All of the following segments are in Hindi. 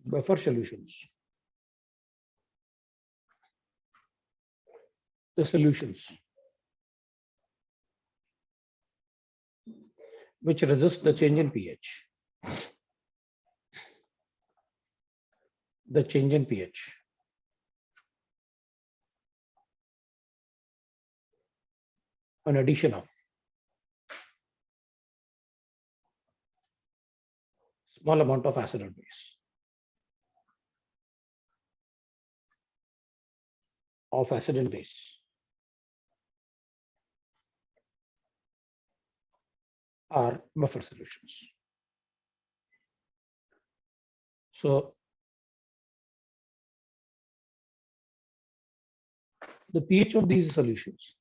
buffer solutions. The solutions which resist the change in pH. The change in pH. An addition of small amount of acid or base. Of acid and base are buffer solutions. So the pH of these solutions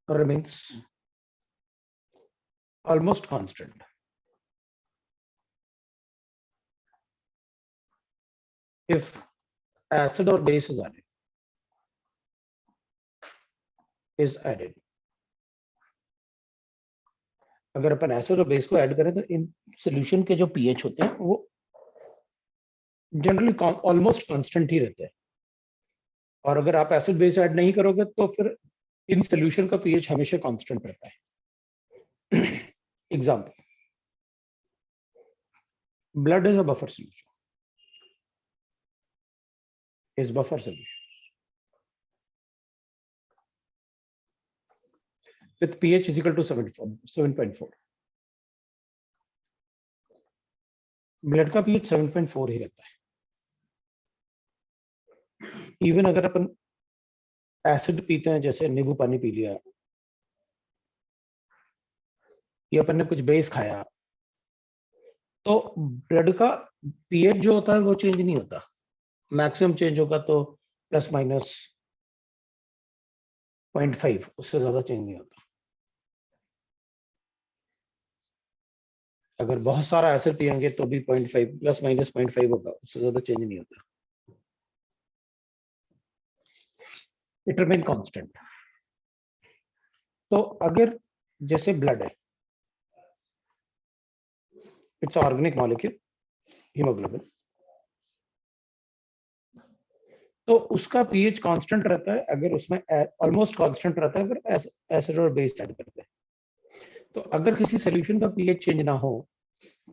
remains almost constant if acid or base is added. अगर अपन एसिड और बेस को ऐड करें तो इन सॉल्यूशन के जो पीएच होते हैं वो जनरली ऑलमोस्ट कांस्टेंट ही रहते हैं, और अगर आप एसिड बेस ऐड नहीं करोगे तो फिर इन सॉल्यूशन का पीएच हमेशा कांस्टेंट रहता है. Example, blood is a buffer solution. Is buffer solution with pH is equal to 7.4. Blood का पीएच 7.4 ही रहता है. इवन अगर अपन एसिड पीते हैं, जैसे नींबू पानी पी लिया या अपन ने कुछ बेस खाया, तो ब्लड का पीएच जो होता है वो चेंज नहीं होता. मैक्सिमम चेंज होगा तो प्लस माइनस 0.5, उससे ज्यादा चेंज नहीं होता. अगर बहुत सारा एसिड पिएंगे तो भी 0.5 प्लस माइनस 0.5 होगा, उससे ज्यादा चेंज नहीं होता. It remain constant. तो अगर जैसे ब्लड है, इट्स ऑर्गेनिक मॉलिक्यूल हीमोग्लोबिन, तो उसका पीएच कांस्टेंट रहता है अगर उसमें ऑलमोस्ट कांस्टेंट रहता है अगर एसिड और बेस ऐड करते हैं. तो अगर किसी सॉल्यूशन का पीएच चेंज ना हो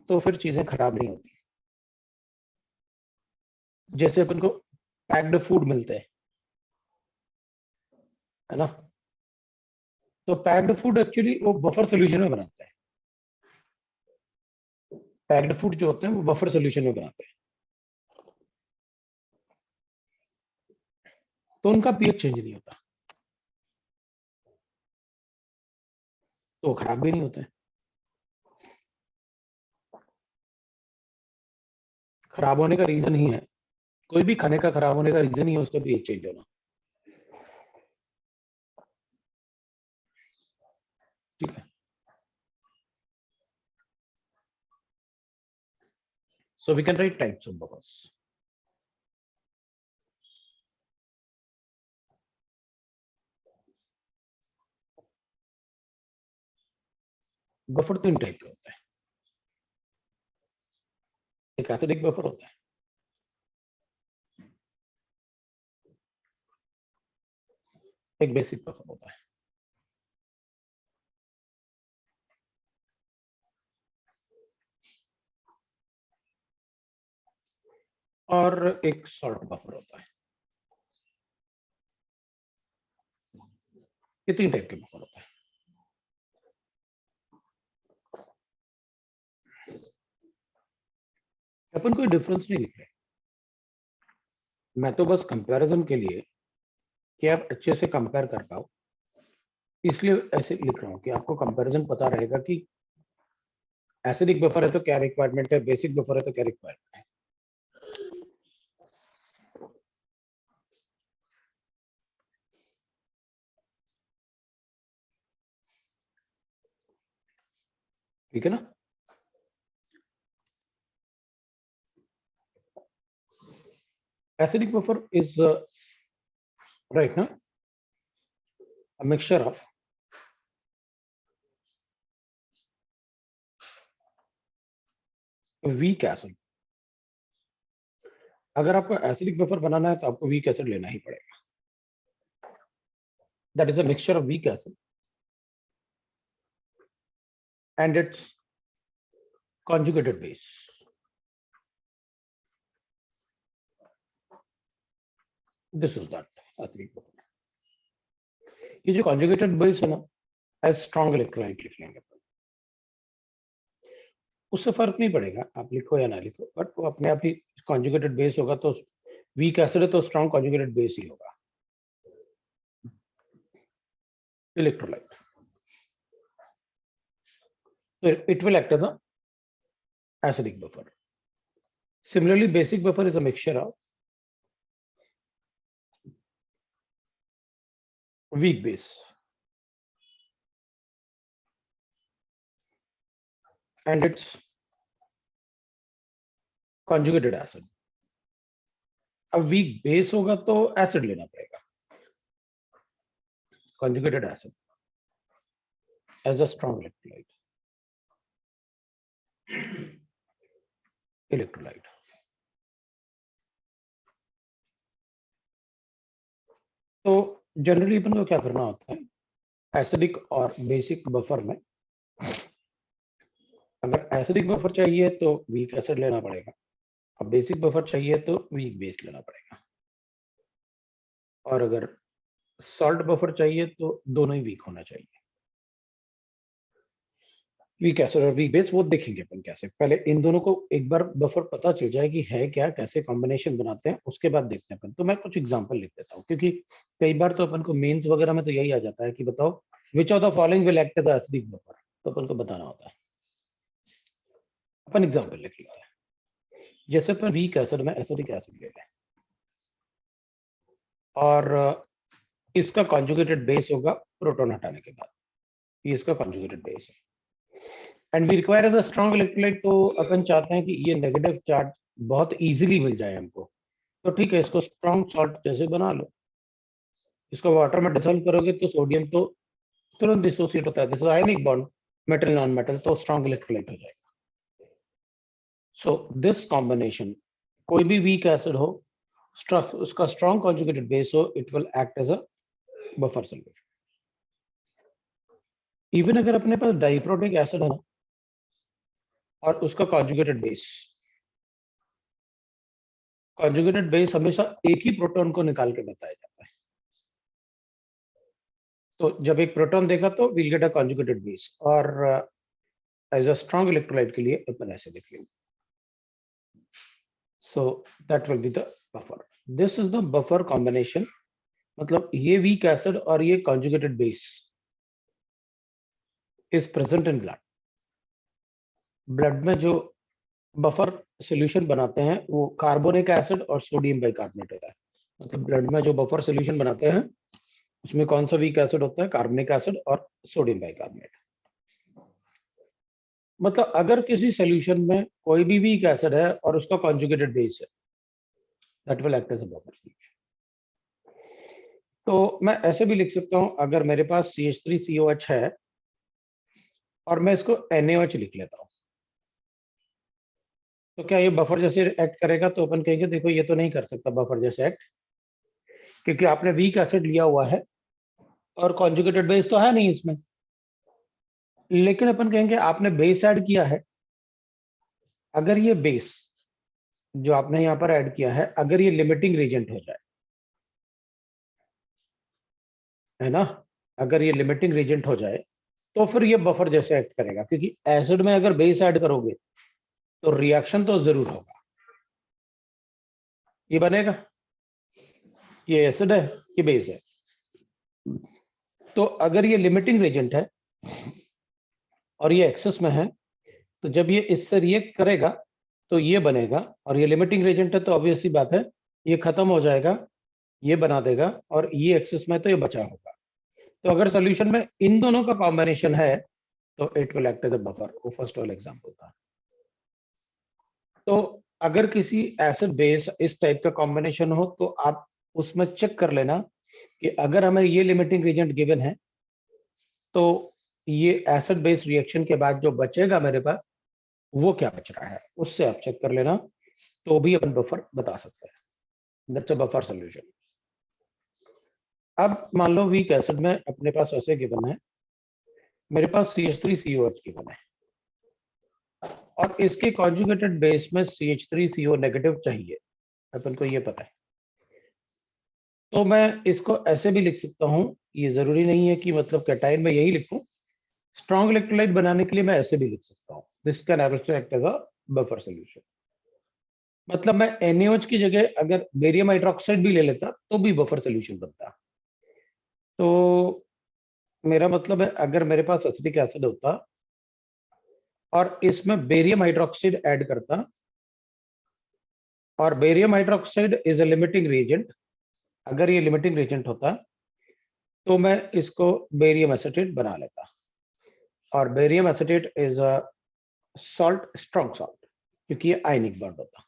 तो फिर चीजें खराब नहीं होती. जैसे अपन को पैक्ड फूड मिलते हैं, है ना, तो पैक्ड फूड एक्चुअली वो बफर सॉल्यूशन में बनाते हैं. पैक्ड फूड जो होते हैं वो बफर सॉल्यूशन में बनाते हैं, तो उनका पीएच चेंज नहीं होता, तो वो खराब भी नहीं होते हैं. खराब होने का रीजन ही है, कोई भी खाने का खराब होने का रीजन ही है उसका पीएच चेंज होना. ठीक है. So we can write types of buffers. Buffer 3 type के होता है. एक एसिडिक बफर होता है, एक बेसिक बफर होता है. और एक सॉल्ट बफर होता है. ये 3 टाइप के बफर होता है. अपन कोई डिफरेंस नहीं लिख रहे, मैं तो बस कंपैरिजन के लिए कि आप अच्छे से कंपेयर कर पाओ इसलिए ऐसे लिख रहा हूं कि आपको कंपैरिजन पता रहेगा कि एसिडिक बफर है तो क्या रिक्वायरमेंट है, बेसिक बफर है तो क्या रिक्वायरमेंट है. ठीक है ना. Acidic buffer is right now a mixture of weak acid, अगर आपको एसिडिक बफर बनाना है तो आपको वीक एसिड लेना ही पड़ेगा. That is a mixture of weak acid and its conjugated base. This is that acidic buffer. ये जो conjugated base है ना, as strong electrolyte लिख लेंगे, उससे फर्क नहीं पड़ेगा आप लिखो या ना लिखो, बट वो अपने आप ही conjugated base होगा, तो weak acid है तो strong conjugated base ही होगा. Electrolyte, so it will act as a acidic buffer. Similarly, basic buffer is a mixture of weak base and its conjugated acid. अब weak base होगा तो acid लेना पड़ेगा, conjugated acid as a strong electrolyte. Electrolyte. तो जनरली अपन को क्या करना होता है, एसिडिक और बेसिक बफर में, अगर एसिडिक बफर चाहिए तो वीक एसिड लेना पड़ेगा, अब बेसिक बफर चाहिए तो वीक बेस लेना पड़ेगा, और अगर सॉल्ट बफर चाहिए तो दोनों ही वीक होना चाहिए. वीक एसिड और वीक बेस वो देखेंगे अपन कैसे, पहले इन दोनों को एक बार बफर पता चल जाए कि है क्या, कैसे कॉम्बिनेशन बनाते हैं, उसके बाद देखते हैं अपन. तो मैं कुछ एग्जांपल लिख देता हूँ, क्योंकि कई बार तो अपन को मेंस वगैरह में तो यही आ जाता है कि बताओ which of the following will act as acidic buffer, तो अपन को बताना होता है. अपन एग्जांपल लिख लेते हैं, जैसे अपन वीक एसिड में एसिडिक एसिड ले लें और इसका कॉन्जुगेटेड बेस होगा प्रोटॉन हटाने के बाद, ये इसका कॉन्जुगेटेड बेस है, and we require as a strong electrolyte. तो अपन चाहते हैं कि ये नेगेटिव चार्ज बहुत इजीली मिल जाए हमको, तो ठीक है, इसको स्ट्रॉन्ग सॉल्ट जैसे बना लो, इसको वाटर में डिसॉल्व करोगे तो सोडियम तो तुरंत डिसोसिएट होता है, this is ionic bond, metal non metal, तो स्ट्रॉन्ग इलेक्ट्रोलाइट हो जाएगा. सो दिस कॉम्बिनेशन, कोई भी वीक एसिड हो, उसका स्ट्रॉन्ग कॉन्जुगेटेड बेस हो, it will act as a buffer solution. Even अगर अपने पास डाइप्रोटिक एसिड है ना और उसका कॉन्जुगेटेड बेस हमेशा एक ही प्रोटॉन को निकाल के बताया जाता है. तो जब एक प्रोटॉन देगा तो will get a conjugated base, और एज अ स्ट्रॉन्ग इलेक्ट्रोलाइट के लिए अपन ऐसे लिख लेंगे. So that will be the buffer. This is the buffer combination, मतलब ये वीक एसिड और ये conjugated base is present in blood. Blood में जो बफर सॉल्यूशन बनाते हैं वो कार्बोनिक एसिड और सोडियम बाइकार्बोनेट होता है. मतलब ब्लड में जो बफर सॉल्यूशन बनाते हैं उसमें कौन सा वीक एसिड होता है, कार्बोनिक एसिड और सोडियम बाइकार्बोनेट. मतलब अगर किसी सॉल्यूशन में कोई भी वीक एसिड है और उसका कॉन्जुगेटेड बेस है, that will act as a buffer solution. तो मैं ऐसे भी लिख सकता हूं, अगर मेरे पास CH3COH है और मैं इसको NaOH लिख लेता हूं, तो क्या ये बफर जैसे एक्ट करेगा? तो अपन कहेंगे देखो ये तो नहीं कर सकता बफर जैसे एक्ट, क्योंकि आपने वीक एसिड लिया हुआ है और कॉन्जुगेटेड बेस तो है नहीं इसमें. लेकिन अपन कहेंगे आपने बेस ऐड किया है, अगर ये बेस जो आपने यहां पर ऐड किया है अगर ये लिमिटिंग रीजेंट हो जाए, है ना, अगर ये लिमिटिंग रीजेंट हो जाए तो फिर ये बफर जैसे एक्ट करेगा, क्योंकि एसिड में अगर बेस ऐड करोगे तो रिएक्शन तो जरूर होगा. ये बनेगा, ये एसिड है, ये बेस है, तो अगर ये लिमिटिंग रीजेंट है और ये एक्सेस में है, तो जब ये इससे रिएक्ट करेगा तो ये बनेगा, और ये लिमिटिंग रीजेंट है तो ऑब्वियस सी बात है ये खत्म हो जाएगा, ये बना देगा, और ये एक्सेस में तो ये बचा होगा. तो अगर सॉल्यूशन में इन दोनों का कॉम्बिनेशन है तो it will act as a buffer. वो फर्स्ट वाला एग्जांपल था. तो अगर किसी एसिड बेस इस टाइप का कॉम्बिनेशन हो तो आप उसमें चेक कर लेना कि अगर हमें ये लिमिटिंग रीजेंट गिवन है तो ये एसिड बेस रिएक्शन के बाद जो बचेगा मेरे पास वो क्या बच रहा है उससे आप चेक कर लेना, तो भी अपन बफर बता सकते हैं। That's a buffer solution. अब मान लो वीक एसिड में अपने पास ऐसे गिवन है, मेरे पास CH3COH गिवन है और इसके कॉन्जुगेटेड बेस में CH3CO नेगेटिव चाहिए, अपन को ये पता है। तो मैं इसको ऐसे भी लिख सकता हूं, ये जरूरी नहीं है कि मतलब कैटायन में यही लिखूं, स्ट्रॉन्ग इलेक्ट्रोलाइट बनाने के लिए मैं ऐसे भी लिख सकता हूं, this can also act as a buffer solution. मतलब मैं NaOH की जगह अगर बेरियम हाइड्रोक्साइड भी ले लेता तो भी बफर सोल्यूशन बनता। तो मेरा मतलब है अगर मेरे पास एसिटिक एसिड होता और इसमें बेरियम हाइड्रोक्साइड ऐड करता, और barium hydroxide is a limiting reagent, अगर ये लिमिटिंग रिएजेंट होता तो मैं इसको बेरियम एसिटेट बना लेता, और barium acetate is a salt, strong salt, क्योंकि ये आयनिक बॉन्ड होता।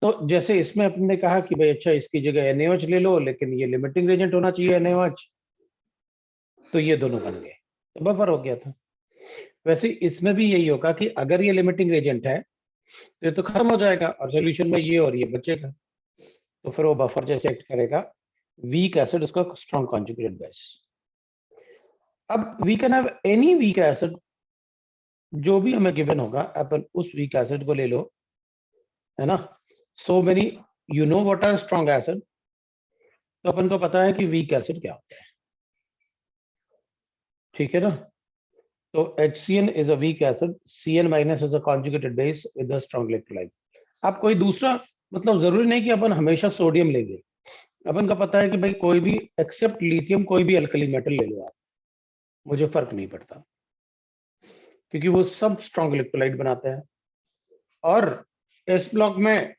तो जैसे इसमें अपने कहा कि भाई अच्छा इसकी जगह NaOH ले लो, लेकिन ये लिमिटिंग रेजेंट होना चाहिए NaOH, तो ये दोनों बन गए, तो बफर हो गया था। वैसे इसमें भी यही होगा कि अगर ये लिमिटिंग रेजेंट है तो ये तो खत्म हो जाएगा और सोल्यूशन में ये और ये बचेगा, तो फिर वो बफर जैसे एक्ट करेगा। वीक एसिड उसका स्ट्रॉन्ग कॉन्जुगेटेड बेस। अब we can have any weak acid, जो भी हमें गिवन होगा अपन उस वीक एसिड को ले लो, है ना। So many you know what are strong acid, तो अपन को पता है कि वीक एसिड क्या होता है, ठीक है ना। तो HCN is a weak acid, CN minus is a conjugated base with a strong electrolyte। आप कोई दूसरा, मतलब जरूरी नहीं कि अपन हमेशा सोडियम लेंगे, अपन का पता है कि भाई कोई भी एक्सेप्ट लिथियम कोई भी अल्कली मेटल ले लो आप, मुझे फर्क नहीं पड़ता, क्योंकि वो सब स्ट्रॉन्ग इलेक्ट्रोलाइट बनाते हैं। और इस ब्लॉक में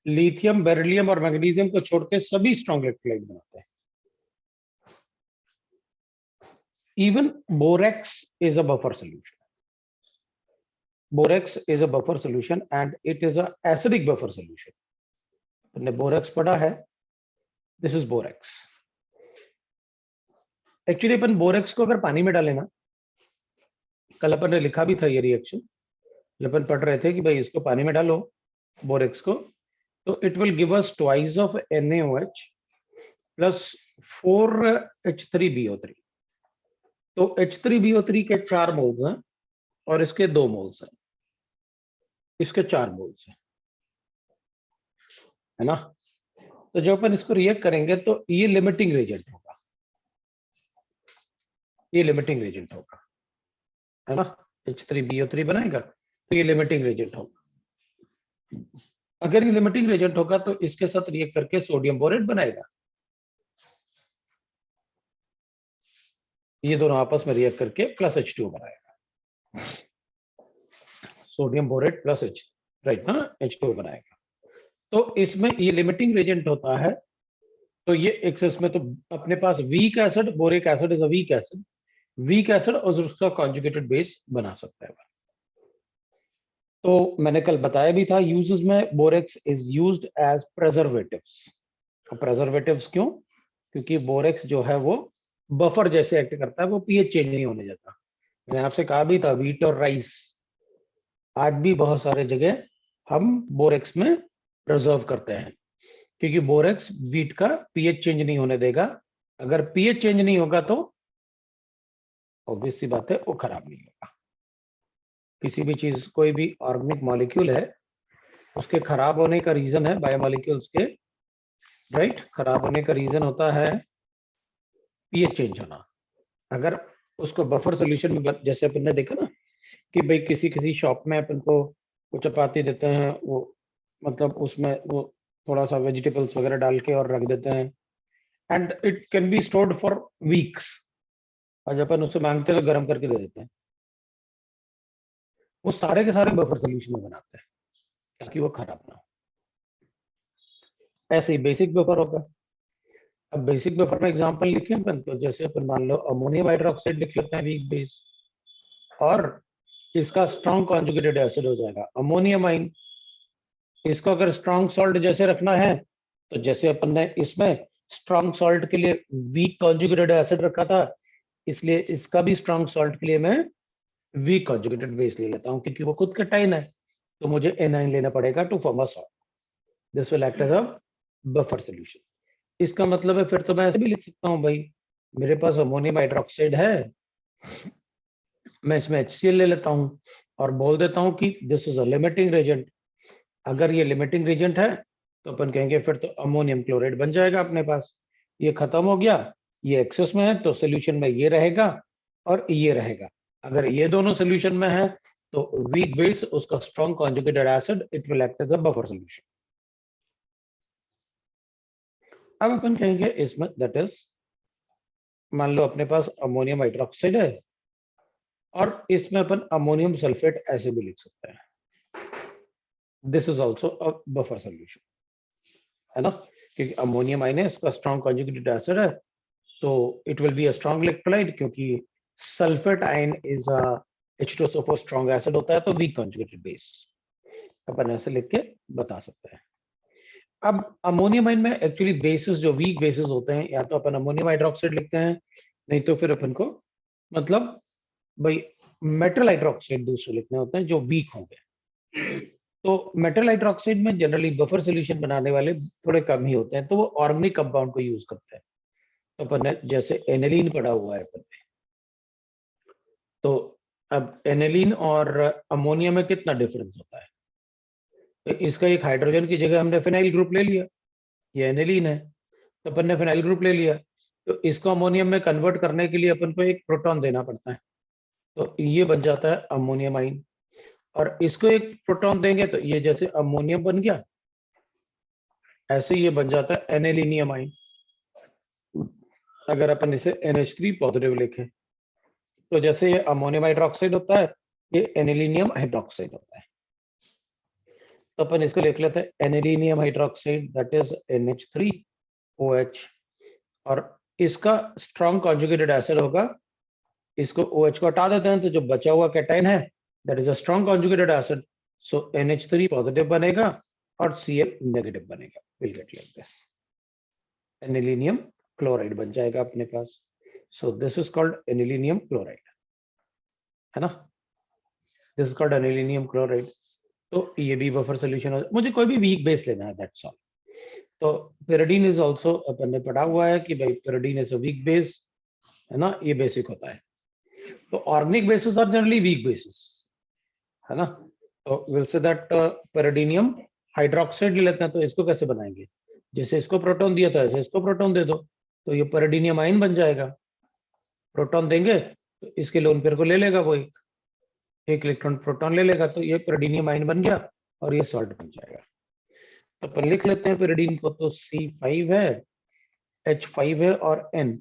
लिथियम, बेरिलियम और मैग्नीशियम को छोड़ के सभी स्ट्रॉन्ग इलेक्ट्रोलाइट बनाते हैं। Even borax is a buffer solution. Borax is a buffer solution and it is a acidic buffer solution. तुमने बोरेक्स पढ़ा है, this is borax. Actually upon borax को अगर पानी में डालें ना, कल अपन ने लिखा भी था ये रिएक्शन जब अपन पढ़ रहे थे कि भाई इसको पानी में डालो बोरेक्स को, तो it will give us twice of NaOH plus 4H3BO3। तो H3BO3 के 4 मोल्स हैं और इसके 2 मोल्स हैं, इसके 4 मोल्स हैं, है ना। तो जब अपन इसको रिएक्ट करेंगे तो ये लिमिटिंग रेजेंट होगा, ये लिमिटिंग रेजेंट होगा, है ना। H3BO3 बनाएगा तो ये लिमिटिंग रेजेंट होगा। अगर ये लिमिटिंग रेजेंट होगा तो इसके साथ रिएक्ट करके सोडियम बोरेट बनाएगा, ये दोनों आपस में रिएक्ट करके प्लस H2 बनाएगा, sodium borate plus H, right ना, H2 बनाएगा। तो इसमें ये लिमिटिंग रेजेंट होता है, तो ये एक्सेस में तो अपने पास weak acid, boric acid is a weak acid, weak acid और उसका कॉन्जुगेटेड बेस बना सकता है। तो मैंने कल बताया भी था यूजेस में, borax is used as preservatives. Preservatives क्यों? क्योंकि बोरेक्स जो है वो बफर जैसे एक्ट करता है, वो पीएच चेंज नहीं होने देता। मैंने आपसे कहा भी था व्हीट और राइस, आज भी बहुत सारे जगह हम बोरेक्स में प्रिजर्व करते हैं, क्योंकि बोरेक्स व्हीट का पीएच चेंज नहीं होने देगा। अगर पीएच चेंज नहीं होगा तो ऑब्वियस सी बात है वो खराब नहीं होगा। किसी भी चीज, कोई भी ऑर्गेनिक मॉलिक्यूल है, उसके खराब होने का रीजन है बायोमॉलिक्यूल्स के, राइट, खराब होने का रीजन होता है पीएच चेंज होना। अगर उसको बफर सोल्यूशन में, जैसे अपन ने देखा ना कि भाई किसी किसी शॉप में अपन को वो चपाती देते हैं, वो मतलब उसमें वो थोड़ा सा वेजिटेबल्स वगैरह डाल के और रख देते हैं, and it can be stored for weeks, और जब अपन उससे मांगते हैं तो गर्म करके दे देते हैं। वो सारे के सारे बफर सोल्यूशन में बनाते हैं ताकि वो खराब ना हो। ऐसे ही बेसिक बफर होगा। अब बेसिक बफर में एग्जांपल लिखें अपन, तो जैसे अपन मान लो अमोनियम हाइड्रोक्साइड लिख लेते हैं वीक बेस, और इसका स्ट्रॉन्ग कॉन्जुगेटेड एसिड हो जाएगा अमोनियम आइन। इसको अगर स्ट्रॉन्ग सॉल्ट जैसे रखना है, तो जैसे अपन ने इसमें स्ट्रॉन्ग सॉल्ट के लिए वीक कॉन्जुगेटेड एसिड रखा था, इसलिए इसका भी स्ट्रॉन्ग सॉल्ट के लिए मैं वीक कॉन्जुगेटेड बेस ले लेता हूँ क्योंकि वो खुद कैटाइन है, तो मुझे एनाइन लेना पड़ेगा to form a salt. This will act as a buffer solution. इसका मतलब है फिर तो मैं ऐसे भी लिख सकता हूँ भाई, मेरे पास अमोनियम हाइड्रोक्साइड है, मैं इसमें HCl ले लेता हूँ और बोल देता हूँ कि this is a limiting Regent. अगर ये लिमिटिंग रेजेंट है तो अपन कहेंगे फिर तो अमोनियम क्लोराइड बन जाएगा अपने पास। ये खत्म हो गया, ये एक्सेस में है तो सोल्यूशन में ये रहेगा और ये रहेगा। अगर ये दोनों सोल्यूशन में है तो वीक बेस उसका strong conjugated acid, it will act as a buffer solution. अब अपन कहेंगे इसमें दैट इज, मान लो अपने पास अमोनियम हाइड्रोक्साइड है और इसमें अपन अमोनियम सल्फेट ऐसे भी लिख सकते हैं, this is also a buffer solution, है ना, क्योंकि अमोनियम आयन है, इसका स्ट्रॉन्ग कॉन्जुगेटेड एसिड है, तो it will be a strong electrolyte, क्योंकि sulphate ion is a H2SO4 strong acid होता है, तो वीक कॉन्जुगेटेड बेस अपन ऐसे लिख के बता सकते हैं। अब अमोनियम आयन में एक्चुअली बेसिस जो वीक बेसिस होते हैं, या तो अपन अमोनियम हाइड्रोक्साइड लिखते हैं, नहीं तो फिर अपन को मतलब भाई मेटल हाइड्रोक्साइड दूसरे लिखने होते हैं जो वीक होंगे। तो मेटल हाइड्रोक्साइड में जनरली बफर सोल्यूशन बनाने वाले थोड़े कम ही होते हैं, तो वो ऑर्गेनिक कंपाउंड को यूज करते हैं। तो अपन ने जैसे एनिलीन पड़ा हुआ है अपन ने, तो अब एनिलीन और अमोनिया में कितना डिफरेंस होता है, तो इसका एक हाइड्रोजन की जगह हमने फिनाइल ग्रुप ले लिया, ये एनिलीन है तो अपन ने फिनाइल ग्रुप ले लिया, तो इसको अमोनियम में कन्वर्ट करने के लिए अपन को एक प्रोटॉन देना पड़ता है, तो ये बन जाता है अमोनियम आइन। और इसको एक प्रोटॉन देंगे तो ये जैसे अमोनियम बन गया, ऐसे ये बन जाता है एनिलीनियम आइन। अगर अपन इसे NH3 पॉजिटिव लिखें, तो जैसे ये अमोनियम हाइड्रोक्साइड होता है, ये एनिलीनियम हाइड्रोक्साइड होता है, तो अपन इसको लिख लेते हैं anilinium hydroxide, that is NH3OH, और इसका स्ट्रॉन्ग कॉन्जुगेटेड एसिड होगा, इसको OH को हटा देते हैं तो जो बचा हुआ कैटाइन है that is a strong conjugated acid, so NH3 positive बनेगा और Cl नेगेटिव बनेगा, will get like this, anilinium chloride बन जाएगा अपने पास। So this is called anilinium chloride, है ना, this is called anilinium chloride. तो ये भी बफर सोल्यूशन हो, मुझे कोई भी वीक बेस लेना है, दैट्स ऑल। तो pyridine इज ऑल्सो, अपन ने पढ़ा हुआ है कि भाई pyridine is a weak base, है ना, ये बेसिक होता है। तो organic bases are generally weak bases, है ना, तो will say that pyridinium hydroxide ले लेते हैं, तो इसको कैसे बनाएंगे, जैसे इसको प्रोटॉन दिया था ऐसे इसको प्रोटॉन दे दो, तो ये pyridinium आयन बन जाएगा। प्रोटॉन देंगे तो इसके लोन पेयर को ले लेगा, वो एक इलेक्ट्रॉन प्रोटॉन ले लेगा, तो ये pyridinium आयन बन गया और ये सॉल्ट बन जाएगा। तो अपन लिख लेते हैं pyridine को, तो C5 है, H5 है और N,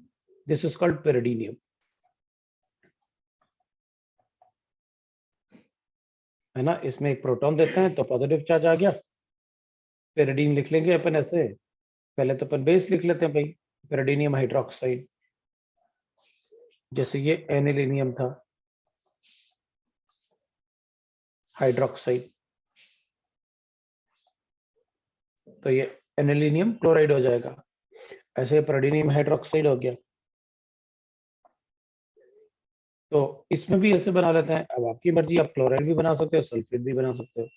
this is called pyridinium, है ना, इसमें एक प्रोटॉन देते हैं तो पॉजिटिव चार्ज आ गया, pyridine लिख लेंगे अपन ऐसे, पहले तो अपन बेस लिख लेते हैं भाई, pyridinium हाइड्रोक्साइड, जैसे ये एनिलीनियम था हाइड्रोक्साइड, तो ये एनिलीनियम क्लोराइड हो जाएगा, ऐसे pyridinium हाइड्रोक्साइड हो गया। तो इसमें भी ऐसे बना लेते हैं, अब आपकी मर्जी, आप क्लोराइड भी बना सकते हो, सल्फेट भी बना सकते हो,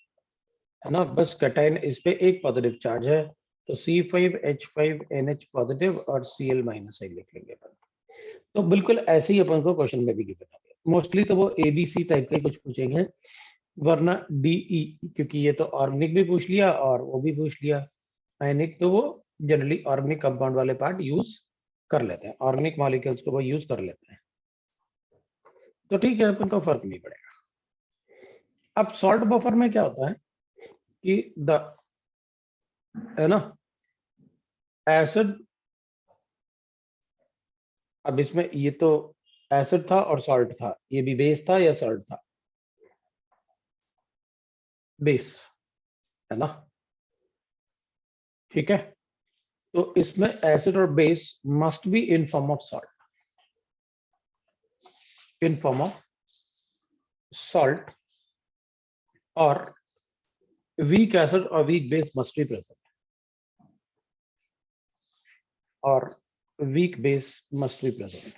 है ना, बस कैटाइन इस पे एक पॉजिटिव चार्ज है, तो C5H5NH पॉजिटिव और Cl माइनस आई लिख लेंगे अपन। तो बिल्कुल ऐसे ही अपन को क्वेश्चन में भी गिवन है, मोस्टली तो वो ABC टाइप का कुछ पूछेंगे, वरना DE, क्योंकि ये तो ऑर्गेनिक भी पूछ लिया और वो भी पूछ लिया आयनिक, तो वो जनरली ऑर्गेनिक कंपाउंड वाले पार्ट यूज कर लेते हैं, ऑर्गेनिक मॉलिक्यूल्स को वो यूज कर लेते हैं, तो ठीक है, अपन को फर्क नहीं पड़ेगा। अब सॉल्ट बफर में क्या होता है कि द, है ना, एसिड, अब इसमें ये तो एसिड था और सॉल्ट था, ये भी बेस था या सॉल्ट था, बेस, है ना, ठीक है, तो इसमें एसिड और base must be in form of salt, in form of salt, और वीक एसिड और weak base must be present, और weak base must be present,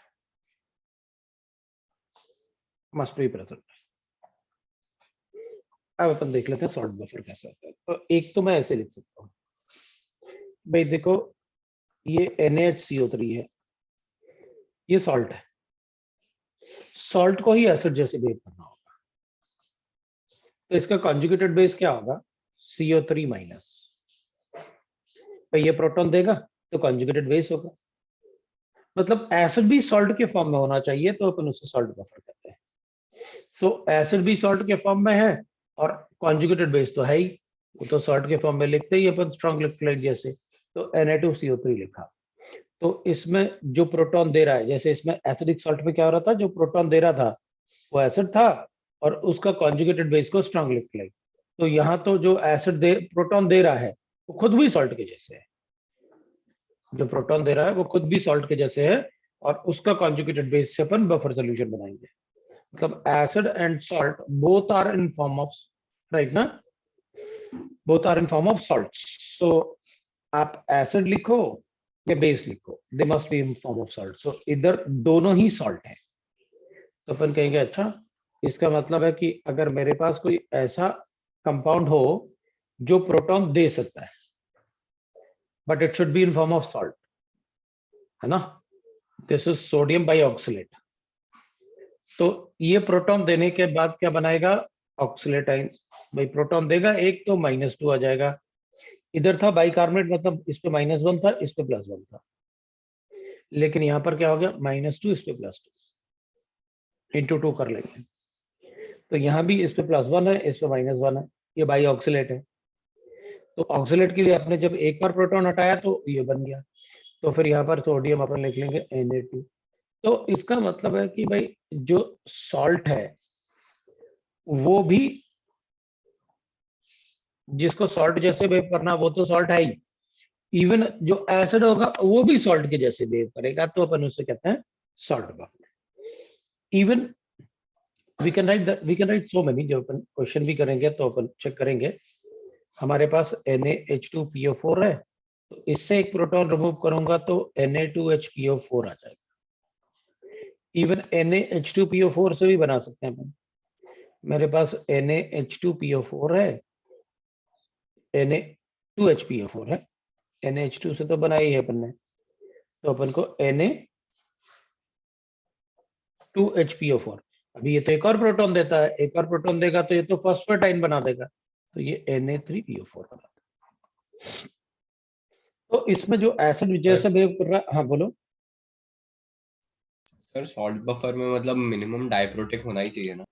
must be present, अब अपन देख लेते हैं सॉल्ट बफर कैसा होता है। तो एक तो मैं ऐसे लिख सकता हूँ, भाई देखो ये NaHCO3 है, ये सॉल्ट है, सॉल्ट को ही एसिड जैसे बिहेव करना होगा, तो इसका कॉन्जुगेटेड बेस क्या होगा, CO3 माइनस। तो ये प्रोटॉन देगा तो कॉन्जुगेटेड बेस होगा, मतलब एसिड भी सॉल्ट के फॉर्म में होना चाहिए, तो अपन उसे सॉल्ट बफर कहते हैं। सो एसिड भी सॉल्ट के फॉर्म में है और कॉन्जुगेटेड बेस तो है ही, वो तो सॉल्ट के फॉर्म में लिखते ही अपन स्ट्रॉन्ग इलेक्ट्रोलाइट जैसे, तो Na2CO3 लिखा। तो इसमें जो प्रोटॉन दे रहा है, जैसे इसमें एसिडिक सॉल्ट में क्या हो रहा था, जो प्रोटॉन दे रहा था वो एसिड था और उसका कॉन्जुगेटेड बेस को स्ट्रॉन्ग इलेक्ट्रोलाइट। तो यहाँ तो जो एसिड दे प्रोटॉन दे रहा है वो खुद भी सॉल्ट के जैसे है, जो प्रोटॉन दे रहा है वो खुद भी सॉल्ट के जैसे है, और उसका कॉन्जुगेटेड बेस से अपन बफर सोल्यूशन बनाएंगे। मतलब acid and salt both are in form of, right ना, both are in form of salt. So आप एसिड लिखो या बेस लिखो, they must be in form of salt. So इधर दोनों ही सॉल्ट है, तो अपन कहेंगे अच्छा इसका मतलब है कि अगर मेरे पास कोई ऐसा कंपाउंड हो जो प्रोटॉन दे सकता है but it should be in form of salt, है ना, दिस इज सोडियम बाइऑक्सिलेट। तो ये प्रोटॉन देने के बाद क्या बनाएगा, ऑक्सिलेट आयन। भाई प्रोटॉन देगा एक तो -2 आ जाएगा, इधर था बाइकार्बोनेट, मतलब इस पे -1 था, इस पे +1 था, लेकिन यहां पर क्या हो गया, -2 इस पे +2 इंटू 2 कर लेंगे, तो यहाँ भी इस पे +1 है, इस पे -1 है, ये बाई ऑक्सिलेट है। तो ऑक्सिलेट के लिए आपने जब एक बार प्रोटॉन हटाया तो ये बन गया, तो फिर यहाँ पर सोडियम अपन लिख लेंगे Na2। तो इसका मतलब है कि भाई जो सॉल्ट है वो भी, जिसको सॉल्ट जैसे बिहेव करना वो तो सॉल्ट है ही, इवन जो एसिड होगा वो भी सॉल्ट के जैसे बिहेव करेगा, तो अपन उसे कहते हैं salt buffer. Even we can write so many, जब अपन क्वेश्चन भी करेंगे तो अपन चेक करेंगे, हमारे पास NaH2PO4 है, तो इससे एक प्रोटॉन रिमूव करूंगा तो Na2HPO4 आ जाएगा। इवन NaH2PO4 से भी बना सकते हैं अपन, मेरे पास NaH2PO4 है, Na2HPO4 है, NaH2 से तो बनाई है अपन ने, तो अपन को Na2HPO4, अभी ये तो एक और प्रोटॉन देता है, एक और प्रोटॉन देगा तो ये तो फॉस्फेटाइन बना देगा, तो ये Na3PO4 बना देगा। तो इसमें जो एसिड जैसे बिहेव कर रहा है, हाँ बोलो सर। सॉल्ट बफर में मतलब मिनिमम डाइप्रोटेक होना ही चाहिए ना?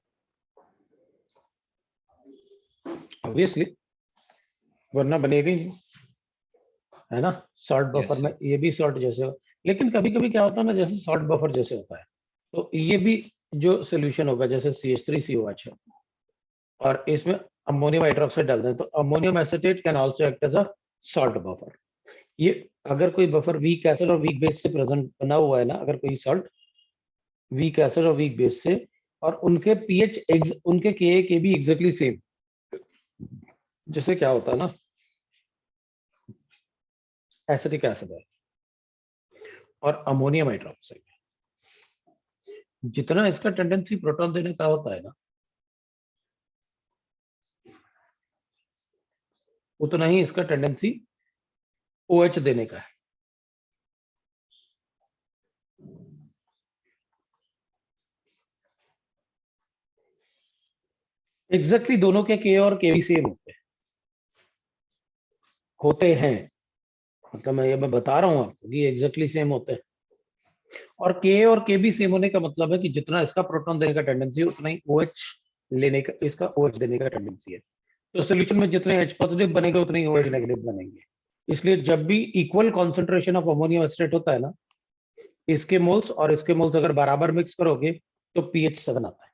ऑब्वियसली, वरना बनेगा ही नहीं, है ना। सॉल्ट बफर यस में सर। ये भी सॉल्ट जैसे हो, लेकिन कभी कभी क्या होता है ना, जैसे सॉल्ट बफर जैसे होता है तो ये भी जो सोल्यूशन होगा, जैसे CH3COH है और इसमें अमोनियम हाइड्रोक्साइड डाल दें, तो ammonium acetate can also act as a salt buffer. ये अगर कोई बफर वीक एसिड और वीक बेस से प्रेजेंट बना हुआ है ना, अगर कोई सॉल्ट वीक एसिड और वीक बेस से, और उनके पीएच उनके के भी एग्जैक्टली सेम, जैसे क्या होता है ना, एसिटिक एसिड है और अमोनियम हाइड्रोक्साइड, जितना इसका टेंडेंसी प्रोटॉन देने का होता है ना, उतना ही इसका टेंडेंसी OH देने का है। एग्जैक्टली दोनों के के और के भी सेम होते हैं, मतलब मैं बता रहा हूं आपको कि एग्जैक्टली सेम होते हैं, और के और के भी सेम होने का मतलब है कि जितना इसका प्रोटॉन देने का टेंडेंसी है उतना ही OH लेने का, इसका OH देने का टेंडेंसी है। तो सोल्यूशन में जितने H पॉजिटिव बनेंगे उतने ही OH नेगेटिव बनेंगे। इसलिए जब भी equal concentration of ammonium acetate होता है ना, इसके मोल्स और इसके मोल्स अगर बराबर मिक्स करोगे तो pH 7 आता है,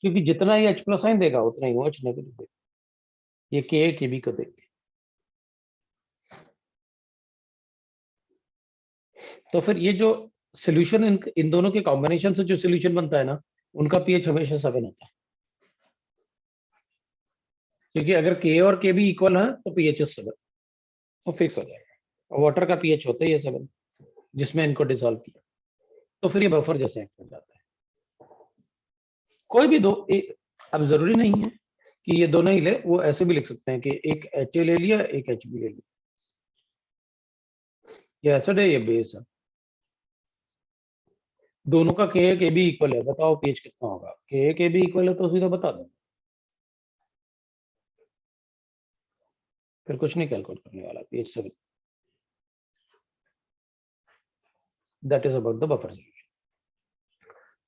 क्योंकि जितना ही H+ आयन देगा उतना ही OH नेगेटिव देगा, ये के भी को देंगे। तो फिर ये जो सोल्यूशन इन दोनों के कॉम्बिनेशन से जो सोल्यूशन बनता है ना, उनका pH हमेशा 7 होता है, क्योंकि अगर के और के भी इक्वल है तो pH 7 वो फिक्स हो जाएगा, और वाटर का pH होता है ये 7 जिसमें इनको डिसॉल्व किया, तो फिर ये बफर जैसे एक्ट हो जाता है। कोई भी दो, अब जरूरी नहीं है कि ये दोनों ही ले, वो ऐसे भी लिख सकते हैं कि एक HA ले लिया, एक HB ले लिया, ये एसिड है, ये बेस है, दोनों का KA KB इक्वल है, बताओ पीएच कितना होगा? KA KB इक्वल है तो सीधा बता दो, फिर कुछ नहीं कैलकुलेट करने वाला। pH 7, that is about the buffer solution.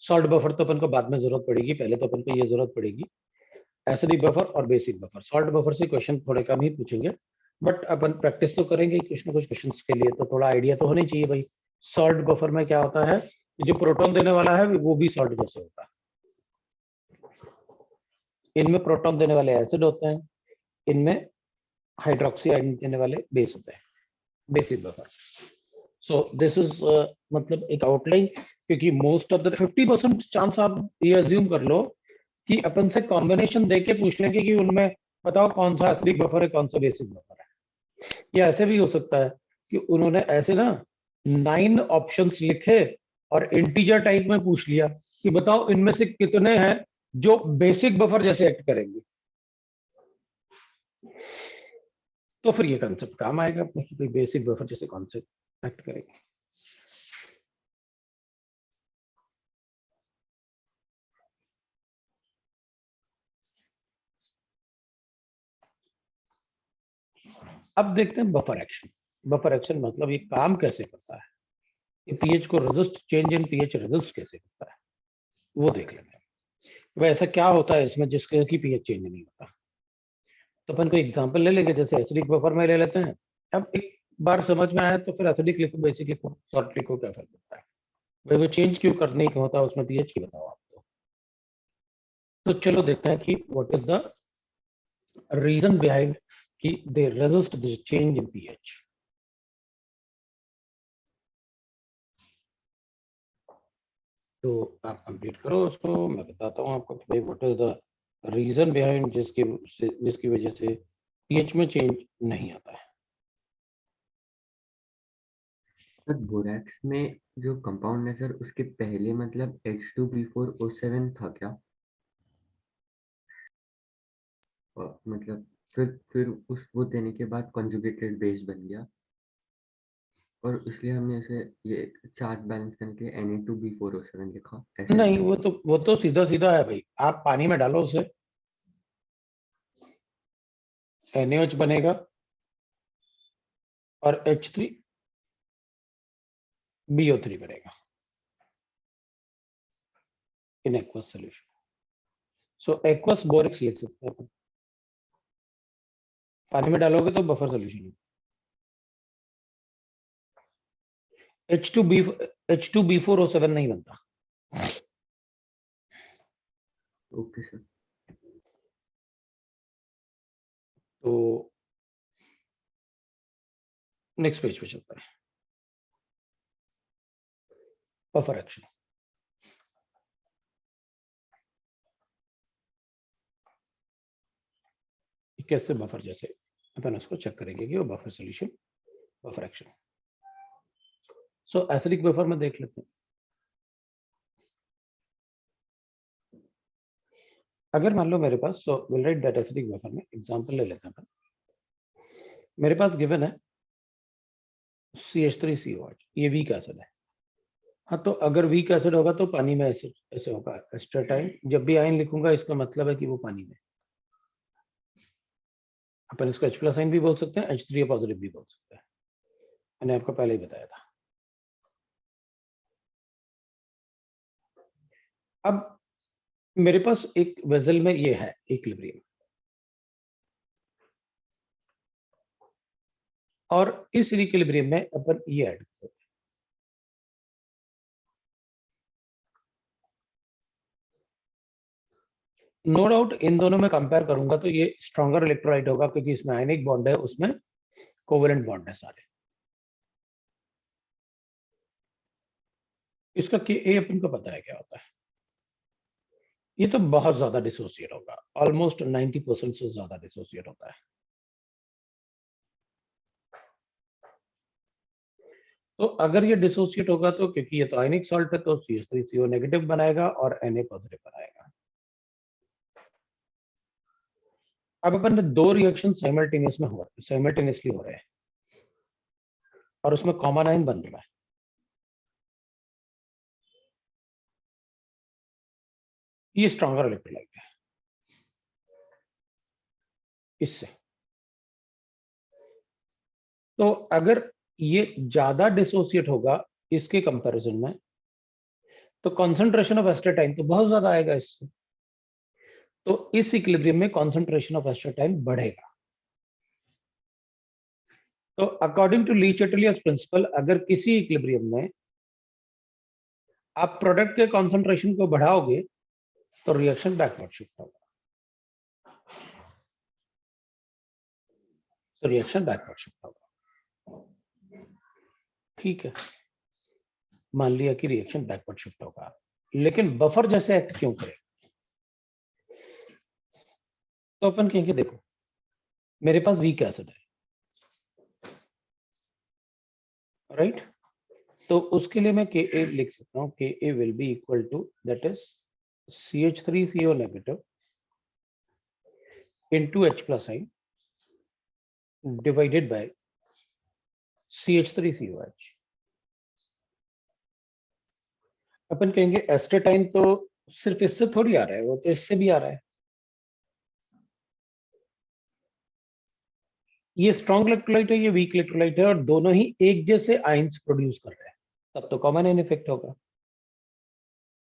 Salt buffer तो अपन को बाद में जरूरत पड़ेगी, पहले तो अपन को ये जरूरत पड़ेगी एसिडिक बफर और बेसिक बफर। सॉल्ट बफर से क्वेश्चन थोड़े कम ही पूछेंगे, बट अपन प्रैक्टिस तो करेंगे कुछ ना कुछ क्वेश्चन के लिए, तो थोड़ा आइडिया तो होनी चाहिए भाई। सॉल्ट बफर में क्या होता है, जो प्रोटॉन देने वाला है वो भी सॉल्ट जैसे होता है, इनमें प्रोटॉन देने वाले एसिड होते हैं, इनमें हाइड्रोक्सी आयन देने वाले बेस होते हैं, basic buffer. So this is मतलब एक आउटलाइन, क्योंकि मोस्ट ऑफ द 50% चांस आप ये अज्यूम कर लो कि अपन से कॉम्बिनेशन देके पूछ लेंगे कि उनमें बताओ कौन सा एसिडिक बफर है, कौन सा बेसिक बफर है। या ऐसे भी हो सकता है कि उन्होंने ऐसे ना 9 ऑप्शंस लिखे और इंटीजर टाइप में पूछ लिया कि बताओ इनमें से कितने हैं जो बेसिक बफर जैसे एक्ट करेंगे, तो फिर ये कंसेप्ट काम आएगा अपने कि बेसिक बफर जैसे कौन से एक्ट करेंगे। अब देखते हैं बफर एक्शन। बफर एक्शन मतलब ये काम कैसे करता है, ये पीएच को resist, change in pH resist कैसे करता है, वो देख लेते हैं। वैसा क्या होता है इसमें जिसके की पीएच चेंज नहीं होता, तो अपन कोई एग्जांपल ले लेंगे, जैसे एसिडिक बफर में ले लेते हैं। अब एक बार समझ में आया तो फिर एसिडिक लिखो, बेसिक लिखो, सॉल्ट लिखो, क्या फर्क पड़ता है भाई, वो चेंज क्यों करने का होता है उसमें पीएच की, बताओ आपको। तो चलो देखते हैं कि what is the reason behind कि they resist the change in pH. तो आप कंप्लीट करो उसको, मैं बताता हूँ आपको कि भाई what is the reason behind जिसकी वजह से पीएच में चेंज नहीं आता है। सर बोरैक्स में जो कंपाउंड है सर, उसके पहले मतलब H2B4O7 था क्या? और मतलब फिर उस वो देने के बाद कॉन्जुगेटेड बेस बन गया, और इसलिए हमने इसे ये चार्ज बैलेंस करके Na2B4O7 लिखा, ऐसा है नहीं, क्या? वो तो सीधा सीधा है भाई, आप पानी में डालो उसे, NaOH बनेगा और H3BO3 बनेगा in aqueous solution. So aqueous borax लिख सकते हैं अपन, पानी में डालोगे तो बफर सोल्यूशन। H2B4O7 नहीं बनता। Okay sir. तो नेक्स्ट पेज पे चलता है, बफर एक्शन। कैसे बफर जैसे अपन उसको चेक करेंगे कि वो buffer solution, buffer action. So acidic buffer में देख लेते हैं। अगर मान लो मेरे पास, so will write that acidic buffer में एग्जांपल ले लेते हैं। मेरे पास गिवन है CH3COH, ये वीक एसिड है। हाँ, तो अगर वीक एसिड होगा तो पानी में एसिड ऐसे होगा, एस्टरटाइन। जब भी आयन लिखूंगा इसका मतलब है कि वो पानी में, अपन इसको H+ आयन भी बोल सकते हैं, H3 पॉजिटिव भी बोल सकते हैं, मैंने आपको पहले ही बताया था। अब मेरे पास एक वेसल में ये है इक्विलिब्रियम, और इस इक्विलिब्रियम में अपन ये ऐड करते हैं। नो डाउट इन दोनों में कंपेयर करूंगा तो ये स्ट्रॉन्गर इलेक्ट्रोलाइट होगा, क्योंकि इसमें आयनिक बॉन्ड है, उसमें कोवेलेंट बॉन्ड है सारे। इसका Ka अपन को पता है क्या होता है, ये तो बहुत ज्यादा डिसोसिएट होगा, ऑलमोस्ट 90% से ज्यादा डिसोसिएट होता है। तो अगर ये डिसोसिएट होगा तो क्योंकि ये तो आयनिक सॉल्ट है तो CH3CO नेगेटिव बनाएगा और Na पॉजिटिव बनाएगा। अब अपन ने दो रिएक्शन साइमल्टेनियसली हो रहे हैं और उसमें कॉमन आयन बन रहा है। ये स्ट्रॉन्गर इलेक्ट्रोलाइट है इससे। तो अगर ये ज्यादा डिसोसिएट होगा इसके कंपैरिजन में तो कॉन्सेंट्रेशन ऑफ एस्टेटाइन तो बहुत ज्यादा आएगा इससे। तो इस इक्विलिब्रियम में कॉन्सेंट्रेशन ऑफ एस्टेटाइन बढ़ेगा। तो according to Le Chatelier's principle, अगर किसी इक्विलिब्रियम में आप प्रोडक्ट के कॉन्सेंट्रेशन को बढ़ाओगे तो रिएक्शन बैकवर्ड शिफ्ट होगा। तो रिएक्शन बैकवर्ड शिफ्ट होगा। ठीक है, मान लिया कि रिएक्शन बैकवर्ड शिफ्ट होगा, लेकिन बफर जैसे एक्ट क्यों करे? तो अपन कहेंगे देखो मेरे पास वीक एसिड है, राइट? तो उसके लिए मैं Ka लिख सकता हूं, Ka will be equal to that is CH3CO negative into H plus I divided by CH3COH। अपन कहेंगे एस्टेटाइन तो सिर्फ इससे थोड़ी आ रहा है, वो तो इससे भी आ रहा है। ये स्ट्रॉन्ग इलेक्ट्रोलाइट है, ये वीक इलेक्ट्रोलाइट है, और दोनों ही एक जैसे आयंस प्रोड्यूस कर रहे हैं, तब तो कॉमन आयन इफेक्ट होगा।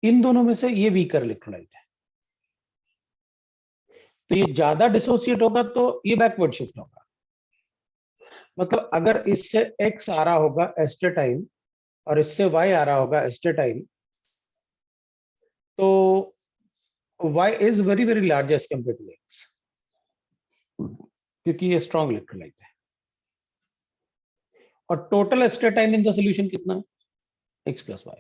इन दोनों में से ये वीकर इलेक्ट्रोलाइट है, तो ये ज्यादा डिसोसिएट होगा तो ये बैकवर्ड शिफ्ट होगा। मतलब अगर इससे X आ रहा होगा एस्टेटाइन और इससे Y आ रहा होगा एस्टेटाइन, तो Y is very very large as compare to X, क्योंकि ये स्ट्रॉन्ग इलेक्ट्रोलाइट है। और total acetate ion in the solution कितना है? X plus Y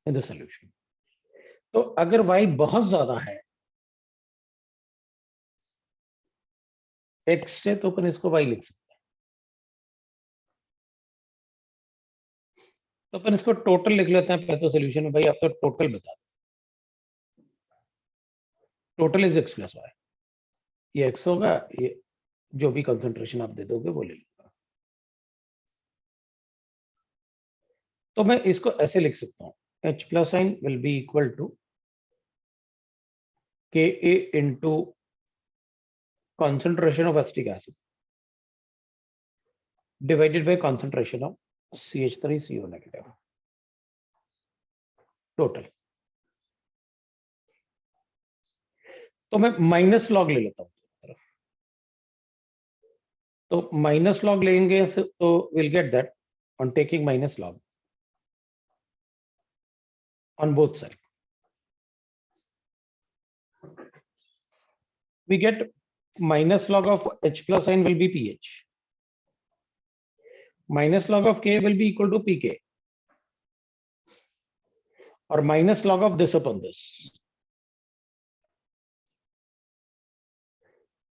in the solution. तो अगर Y बहुत ज्यादा है X से, तो अपन इसको Y लिख सकते हैं। तो अपन इसको टोटल लिख लेते हैं पहले तो सॉल्यूशन में। भाई आप तो टोटल बता दो, total is X plus Y। ये X होगा, ये जो भी कंसंट्रेशन आप दे दोगे वो ले लूंगा। तो मैं इसको ऐसे लिख सकता हूं, H plus I will be equal to Ka into concentration of acetic acid divided by concentration of CH3CO negative total. तो मैं माइनस लॉग ले लेता हूं, तो माइनस लॉग लेंगे तो will get that on taking minus log on both sides, we get minus log of H plus sign will be pH, minus log of K will be equal to pK, और minus log of this upon this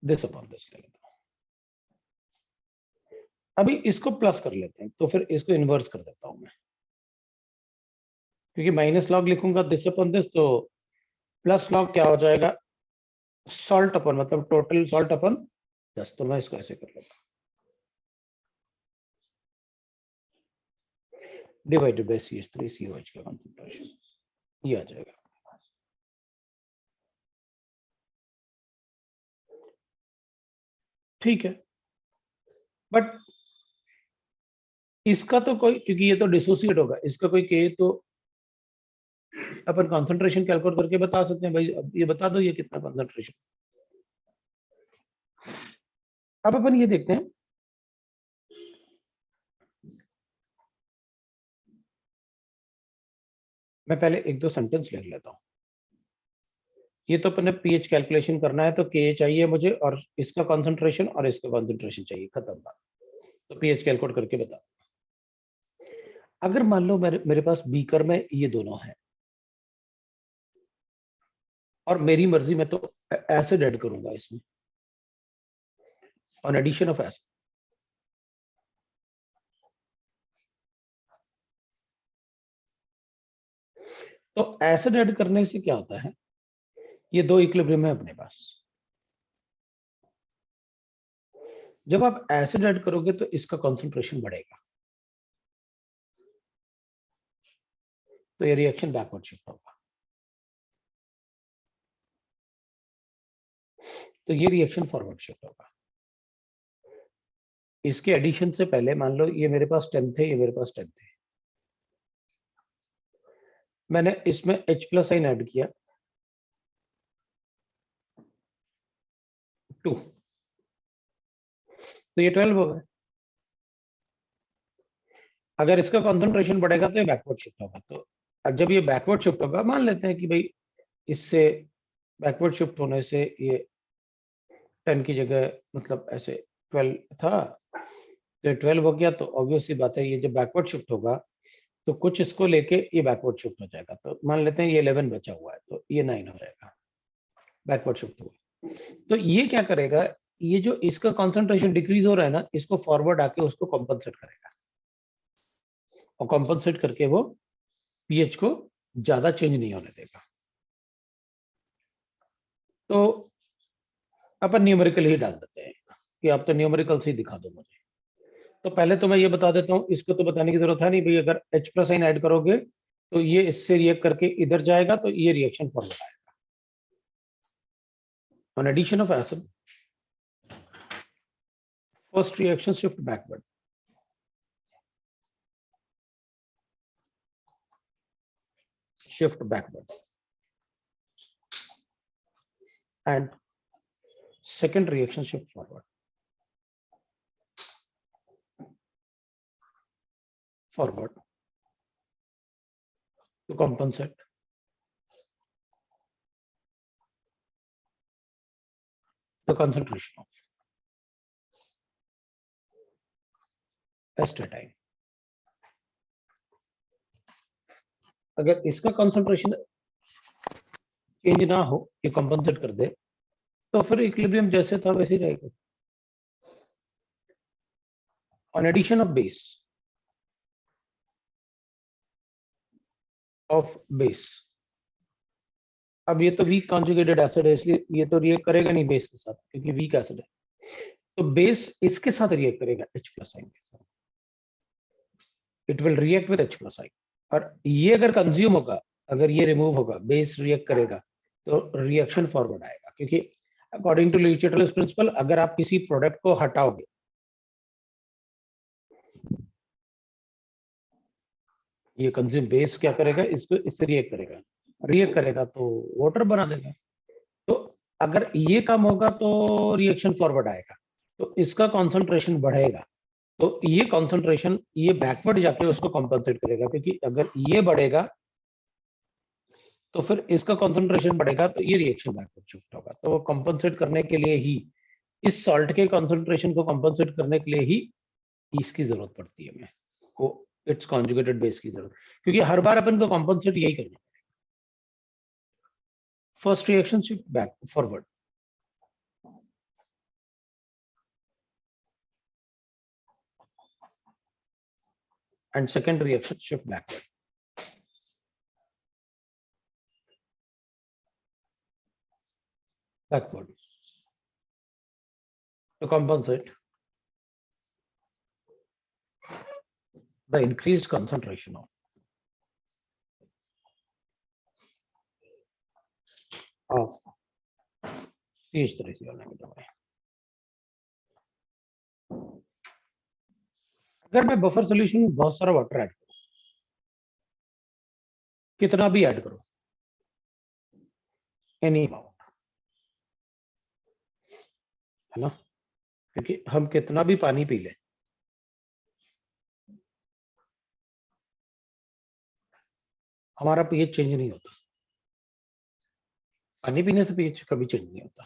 ले लेता हूं। अभी इसको प्लस कर लेते हैं, तो फिर इसको इन्वर्स कर देता हूं मैं, क्योंकि माइनस लॉग लिखूंगा दिस अपॉन दिस, तो प्लस लॉग क्या हो जाएगा? सॉल्ट अपन, मतलब टोटल सॉल्ट अपन 10। तो मैं इसको ऐसे कर लेता हूं, डिवाइडेड बाय CH3COH का कंसंट्रेशन, ये आ जाएगा। ठीक है, बट इसका तो कोई, क्योंकि ये तो डिसोसिएट होगा, इसका कोई के तो अपन कंसंट्रेशन कैलकुलेट करके बता सकते हैं। भाई अब ये बता दो ये कितना कंसंट्रेशन। अब अपन ये देखते हैं, मैं पहले एक दो सेंटेंस लिख लेता हूं। ये तो अपन ने पीएच कैलकुलेशन करना है, तो के चाहिए मुझे और इसका कंसंट्रेशन और इसका कंसंट्रेशन चाहिए, खत्म बात। तो पीएच कैलकुलेट करके बता। अगर मान लो मेरे पास बीकर में ये दोनों है और मेरी मर्जी में तो एसिड ऐड करूंगा इसमें ऑन एडिशन ऑफ एसिड, तो एसिड ऐड करने से क्या होता है ये दो इक्विलिब्रियम है अपने पास। जब आप एसिड ऐड करोगे तो इसका कॉन्सेंट्रेशन बढ़ेगा, तो ये रिएक्शन बैकवर्ड शिफ्ट होगा। तो ये रिएक्शन फॉरवर्ड शिफ्ट होगा। इसके एडिशन से पहले मान लो ये मेरे पास 10 थे, ये मेरे पास 10 थे, मैंने इसमें H+ साइन ऐड किया 2, तो ये 12 हो गए। अगर इसका कॉन्सेंट्रेशन बढ़ेगा तो ये बैकवर्ड शिफ्ट होगा। तो जब ये बैकवर्ड शिफ्ट होगा, मान लेते हैं कि भाई इससे बैकवर्ड शिफ्ट होने से ये 10 की जगह मतलब ऐसे 12 था, तो 12 हो गया, तो ऑब्वियसली बात है ये जब बैकवर्ड शिफ्ट होगा तो कुछ इसको लेके ये बैकवर्ड शिफ्ट हो जाएगा। तो मान लेते हैं ये 11 बचा हुआ है, तो ये 9 हो जाएगा, बैकवर्ड शिफ्ट हुआ। तो ये क्या करेगा, ये जो इसका कॉन्सेंट्रेशन डिक्रीज हो रहा है ना, इसको फॉरवर्ड आके उसको कॉम्पनसेट करेगा, और कॉम्पनसेट करके वो पीएच को ज्यादा चेंज नहीं होने देगा। तो अपन न्यूमेरिकल ही डाल देते हैं कि आप तो न्यूमेरिकल से ही दिखा दो मुझे। तो पहले तो मैं ये बता देता हूँ, इसको तो बताने की जरूरत है नहीं भाई, अगर H+ साइन ऐड करोगे तो ये इससे रिएक्ट करके इधर जाएगा, तो ये रिएक्शन फॉरवर्ड आएगा। On addition of acid, first reaction shift backward, shift backward, and second reaction shift forward, to compensate the concentration of astatine. अगर इसका concentration चेंज ना हो, ये compensate कर दे, तो फिर इक्विलिब्रियम जैसे था वैसे ही रहेगा। On addition of base, अब ये तो वीक कॉन्जुगेटेड एसिड है, इसलिए ये तो रिएक्ट करेगा नहीं बेस के साथ, क्योंकि वीक एसिड है। तो बेस इसके साथ रिएक्ट करेगा H+ साइन के साथ, it will react with H+ sign. और ये अगर कंज्यूम होगा, अगर ये रिमूव होगा, बेस रिएक्ट करेगा, तो रिएक्शन फॉरवर्ड आएगा। क्योंकि according to Le Chatelet's principal, अगर आप किसी प्रोडक्ट को हटाओगे, ये कंज्यूम बेस क्या करेगा, इसको इससे रिएक्ट करेगा तो वाटर बना देगा। तो अगर ये कम होगा तो रिएक्शन फॉरवर्ड आएगा, तो इसका कॉन्सेंट्रेशन बढ़ेगा, तो ये कॉन्सेंट्रेशन ये बैकवर्ड जाके उसको कॉम्पनसेट करेगा। क्योंकि अगर ये बढ़ेगा तो फिर इसका कॉन्सेंट्रेशन बढ़ेगा, तो ये रिएक्शन बैकवर्ड शिफ्ट होगा। तो वो कॉम्पनसेट करने के लिए ही, इस सॉल्ट के कॉन्सेंट्रेशन को कॉम्पनसेट करने के लिए ही इसकी जरूरत पड़ती है हमें, वो इट्स कॉन्जुगेटेड बेस की जरूरत, क्योंकि हर बार अपन को कॉम्पनसेट यही करना। First reaction shift back forward, and second reaction shift backward. To compensate the increased concentration of CH3Cl-. अगर मैं बफर सॉल्यूशन में बहुत सारा वाटर ऐड करूं, कितना भी ऐड करो, एनी अमाउंट, है ना, क्योंकि हम कितना भी पानी पी लें, हमारा पीएच चेंज नहीं होता। पानी पीने से पीएच कभी चेंज नहीं होता।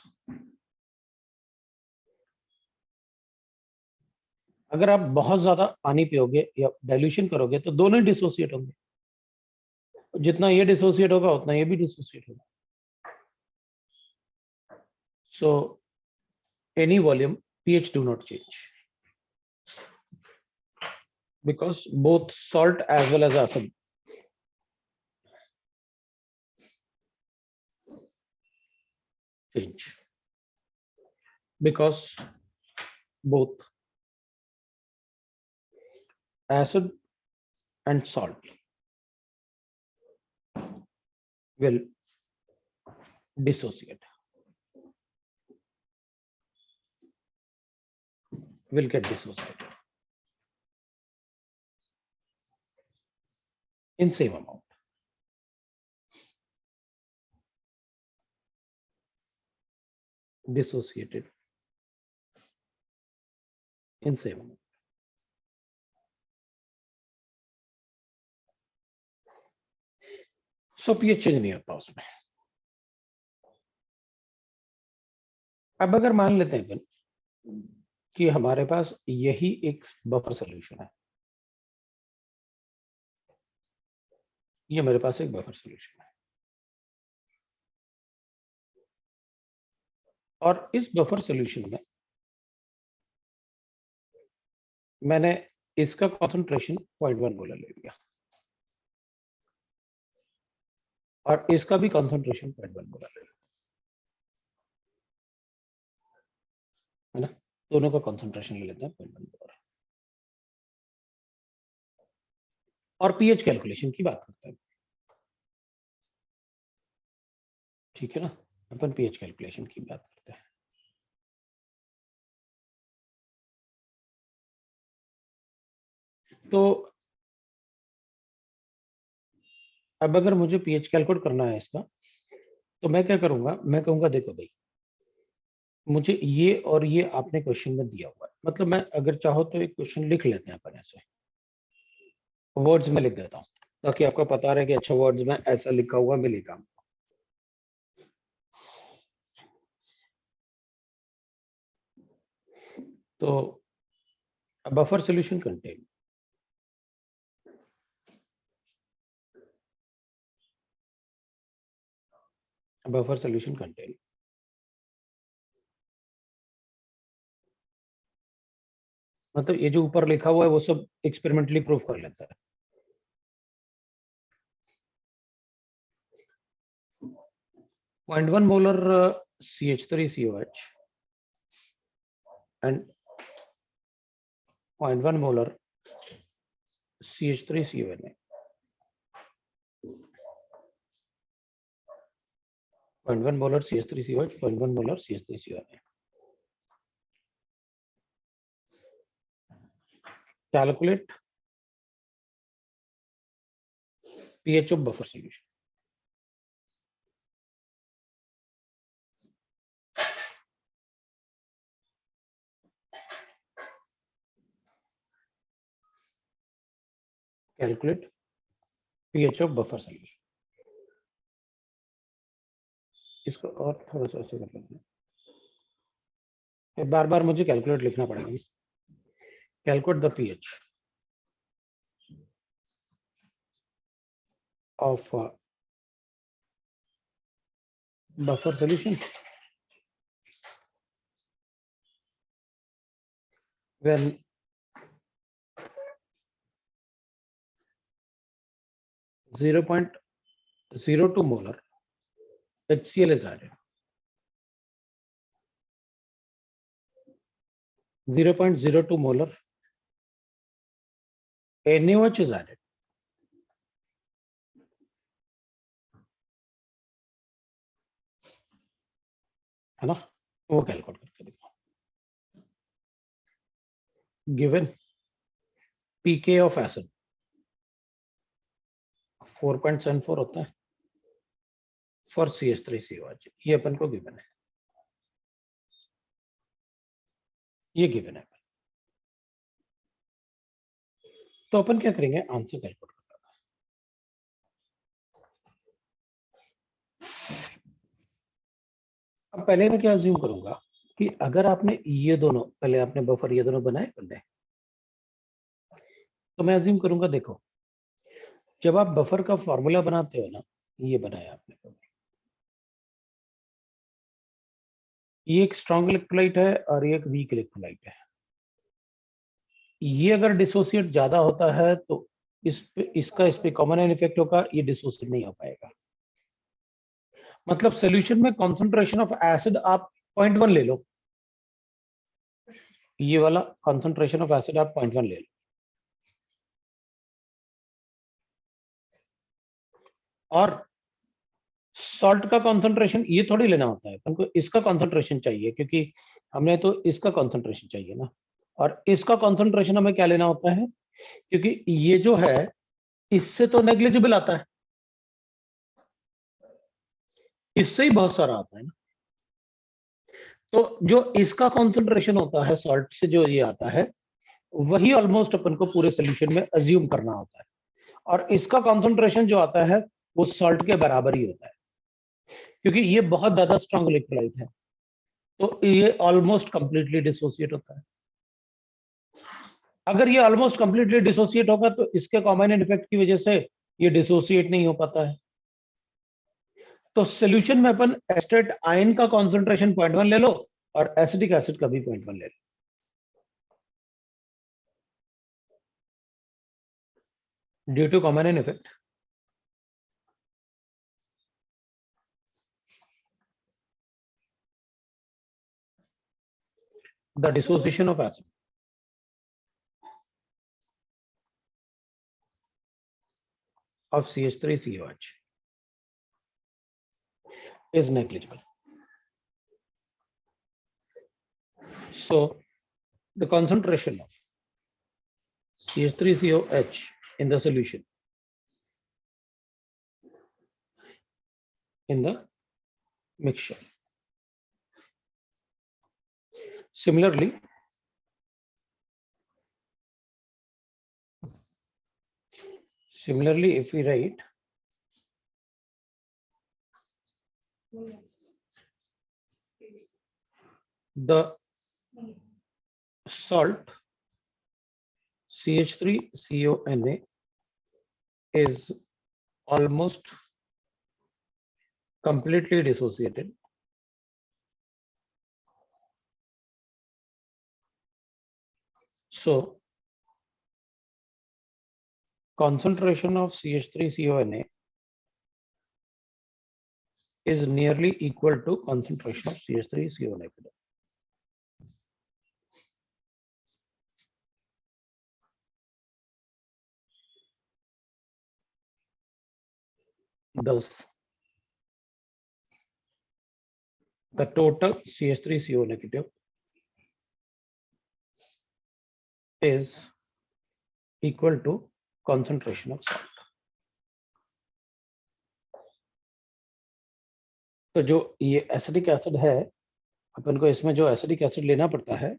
अगर आप बहुत ज्यादा पानी पियोगे या डाइल्यूशन करोगे तो दोनों डिसोसिएट होंगे, जितना ये डिसोसिएट होगा उतना ये भी डिसोसिएट होगा। So any volume pH do not change, because both salt as well as acid change because both acid and salt will dissociate, will get dissociated in same amount. Dissociated in same amount. So pH change नहीं होता उसमें। अब अगर मान लेते हैं अपन कि हमारे पास यही एक बफर सॉल्यूशन है, ये मेरे पास एक बफर सॉल्यूशन है और इस बफर सॉल्यूशन में मैंने इसका कॉन्सेंट्रेशन 0.1 मोलर ले लिया और इसका भी कॉन्सेंट्रेशन 0.1 मोलर ले लिया, है ना। दोनों का कॉन्सेंट्रेशन ले लेते हैं 0.1 मोलर और पीएच कैलकुलेशन की बात करते हैं, ठीक है ना। अपन पीएच कैलकुलेशन की बात करते हैं। तो अब अगर मुझे पीएच कैलकुलेट करना है इसका, तो मैं क्या करूंगा, मैं कहूंगा देखो भाई मुझे ये और ये आपने क्वेश्चन में दिया हुआ है, मतलब मैं अगर चाहो तो एक क्वेश्चन लिख लेते हैं अपन, ऐसे वर्ड्स में लिख देता हूं ताकि आपको पता रहे कि अच्छा वर्ड्स में ऐसा लिखा हुआ मिलेगा। तो buffer solution contain buffer solution contain मतलब ये जो ऊपर लिखा हुआ है वो सब एक्सपेरिमेंटली प्रूव कर लेता है। 0.1 molar CH3COH and 0.1 molar CH3CONA, 0.1 molar CH3COH, 0.1 molar CH3CONA। Calculate pH of buffer solution. Calculate pH of buffer solution. इसको और थोड़ा सा ऐसे कर लेते हैं, बार बार मुझे कैलकुलेट लिखना पड़ेगा। Calculate the pH of buffer solution when 0.02 molar HCl is added, 0.02 molar NaOH is added, है ना। वो कैलकुलेट करके देखो। गिवन पीके ऑफ एसिड 4.74 होता है फॉर CH3COH, ये अपन को गिवन है, ये गिवन है। तो अपन क्या करेंगे, आंसर कैलकुलेट करना है। अब पहले मैं क्या अज्यूम करूंगा कि अगर आपने ये दोनों, पहले आपने बफर ये दोनों बनाए पहले, तो मैं अज्यूम करूंगा देखो जब आप बफर का फॉर्मूला बनाते हो ना, ये बनाया आपने, ये एक स्ट्रॉन्ग इलेक्ट्रोलाइट है और ये एक वीक इलेक्ट्रोलाइट है। ये अगर डिसोसिएट ज्यादा होता है तो इस पे कॉमन एन इफेक्ट होगा, ये डिसोसिएट नहीं हो पाएगा। मतलब सॉल्यूशन में कॉन्सेंट्रेशन ऑफ एसिड आप 0.1 ले लो, ये वाला कॉन्सेंट्रेशन ऑफ एसिड आप 0.1 ले लो, और सॉल्ट का कॉन्सेंट्रेशन ये थोड़ी लेना होता है, हमको इसका कॉन्सेंट्रेशन चाहिए, क्योंकि हमने तो इसका कॉन्सेंट्रेशन चाहिए ना, और इसका कॉन्सेंट्रेशन हमें क्या लेना होता है, क्योंकि ये जो है इससे तो नेग्लिजिबल आता है, इससे ही बहुत सारा आता है ना। तो जो इसका कॉन्सेंट्रेशन होता है सॉल्ट से जो ये आता है, वही ऑलमोस्ट अपन को पूरे सोल्यूशन में अज्यूम करना होता है, और इसका कॉन्सेंट्रेशन जो आता है वो सॉल्ट के बराबर ही होता है, क्योंकि ये बहुत ज्यादा स्ट्रॉन्ग इलेक्ट्रोलाइट है, तो ये ऑलमोस्ट कंप्लीटली डिसोसिएट होता है। अगर ये ऑलमोस्ट कंप्लीटली डिसोसिएट होगा तो इसके कॉम्बाइनेंट इफेक्ट की वजह से ये डिसोसिएट नहीं हो पाता है। तो सोल्यूशन में अपन एस्टेट आयन का कॉन्सेंट्रेशन 0.1 ले लो और एसिटिक एसिड का भी 0.1 ले लो। Due to combinant effect the dissociation of acid of CH3COH is negligible. So the concentration of CH3COH in the solution in the mixture. Similarly, if we write the salt CH3CONA is almost completely dissociated. So concentration of CH3CONA is nearly equal to concentration of CH3CO negative. Thus, the total CH3CO negative is equal to concentration of salt. तो जो ये एसिडिक एसिड है, अपन को इसमें जो एसिडिक एसिड लेना पड़ता है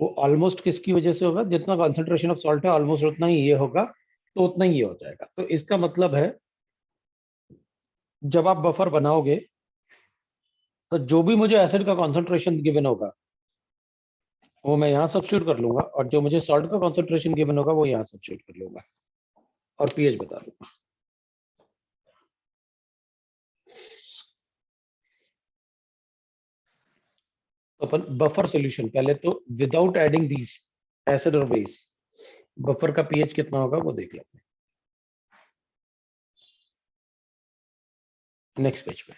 वो ऑलमोस्ट किसकी वजह से होगा, जितना कॉन्सेंट्रेशन ऑफ सॉल्ट है ऑलमोस्ट उतना ही ये होगा, तो उतना ही ये हो जाएगा। तो इसका मतलब है जब आप बफर बनाओगे तो जो भी मुझे एसिड का कॉन्सेंट्रेशन गिवन होगा वो मैं यहाँ सब्स्टिट्यूट कर लूंगा, और जो मुझे सॉल्ट का कॉन्सेंट्रेशन गिवन होगा वो यहाँ सब्स्टिट्यूट कर लूंगा और पीएच बता दूंगा। तो अपन बफर सॉल्यूशन पहले तो विदाउट एडिंग दीस एसिड और बेस बफर का पीएच कितना होगा वो देख लेते हैं नेक्स्ट पेज पे।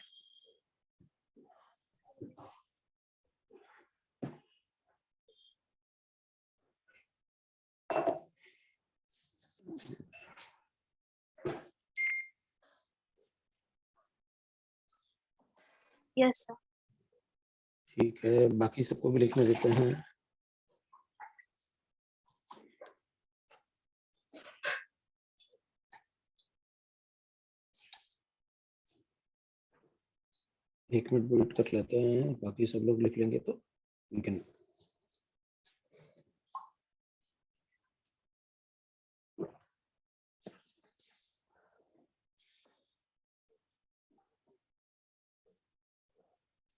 Yes sir. ठीक है, बाकी सबको भी लिखने देते हैं। एक मिनट वेट कर लेते हैं, बाकी सब लोग लिख लेंगे तो वी कैन।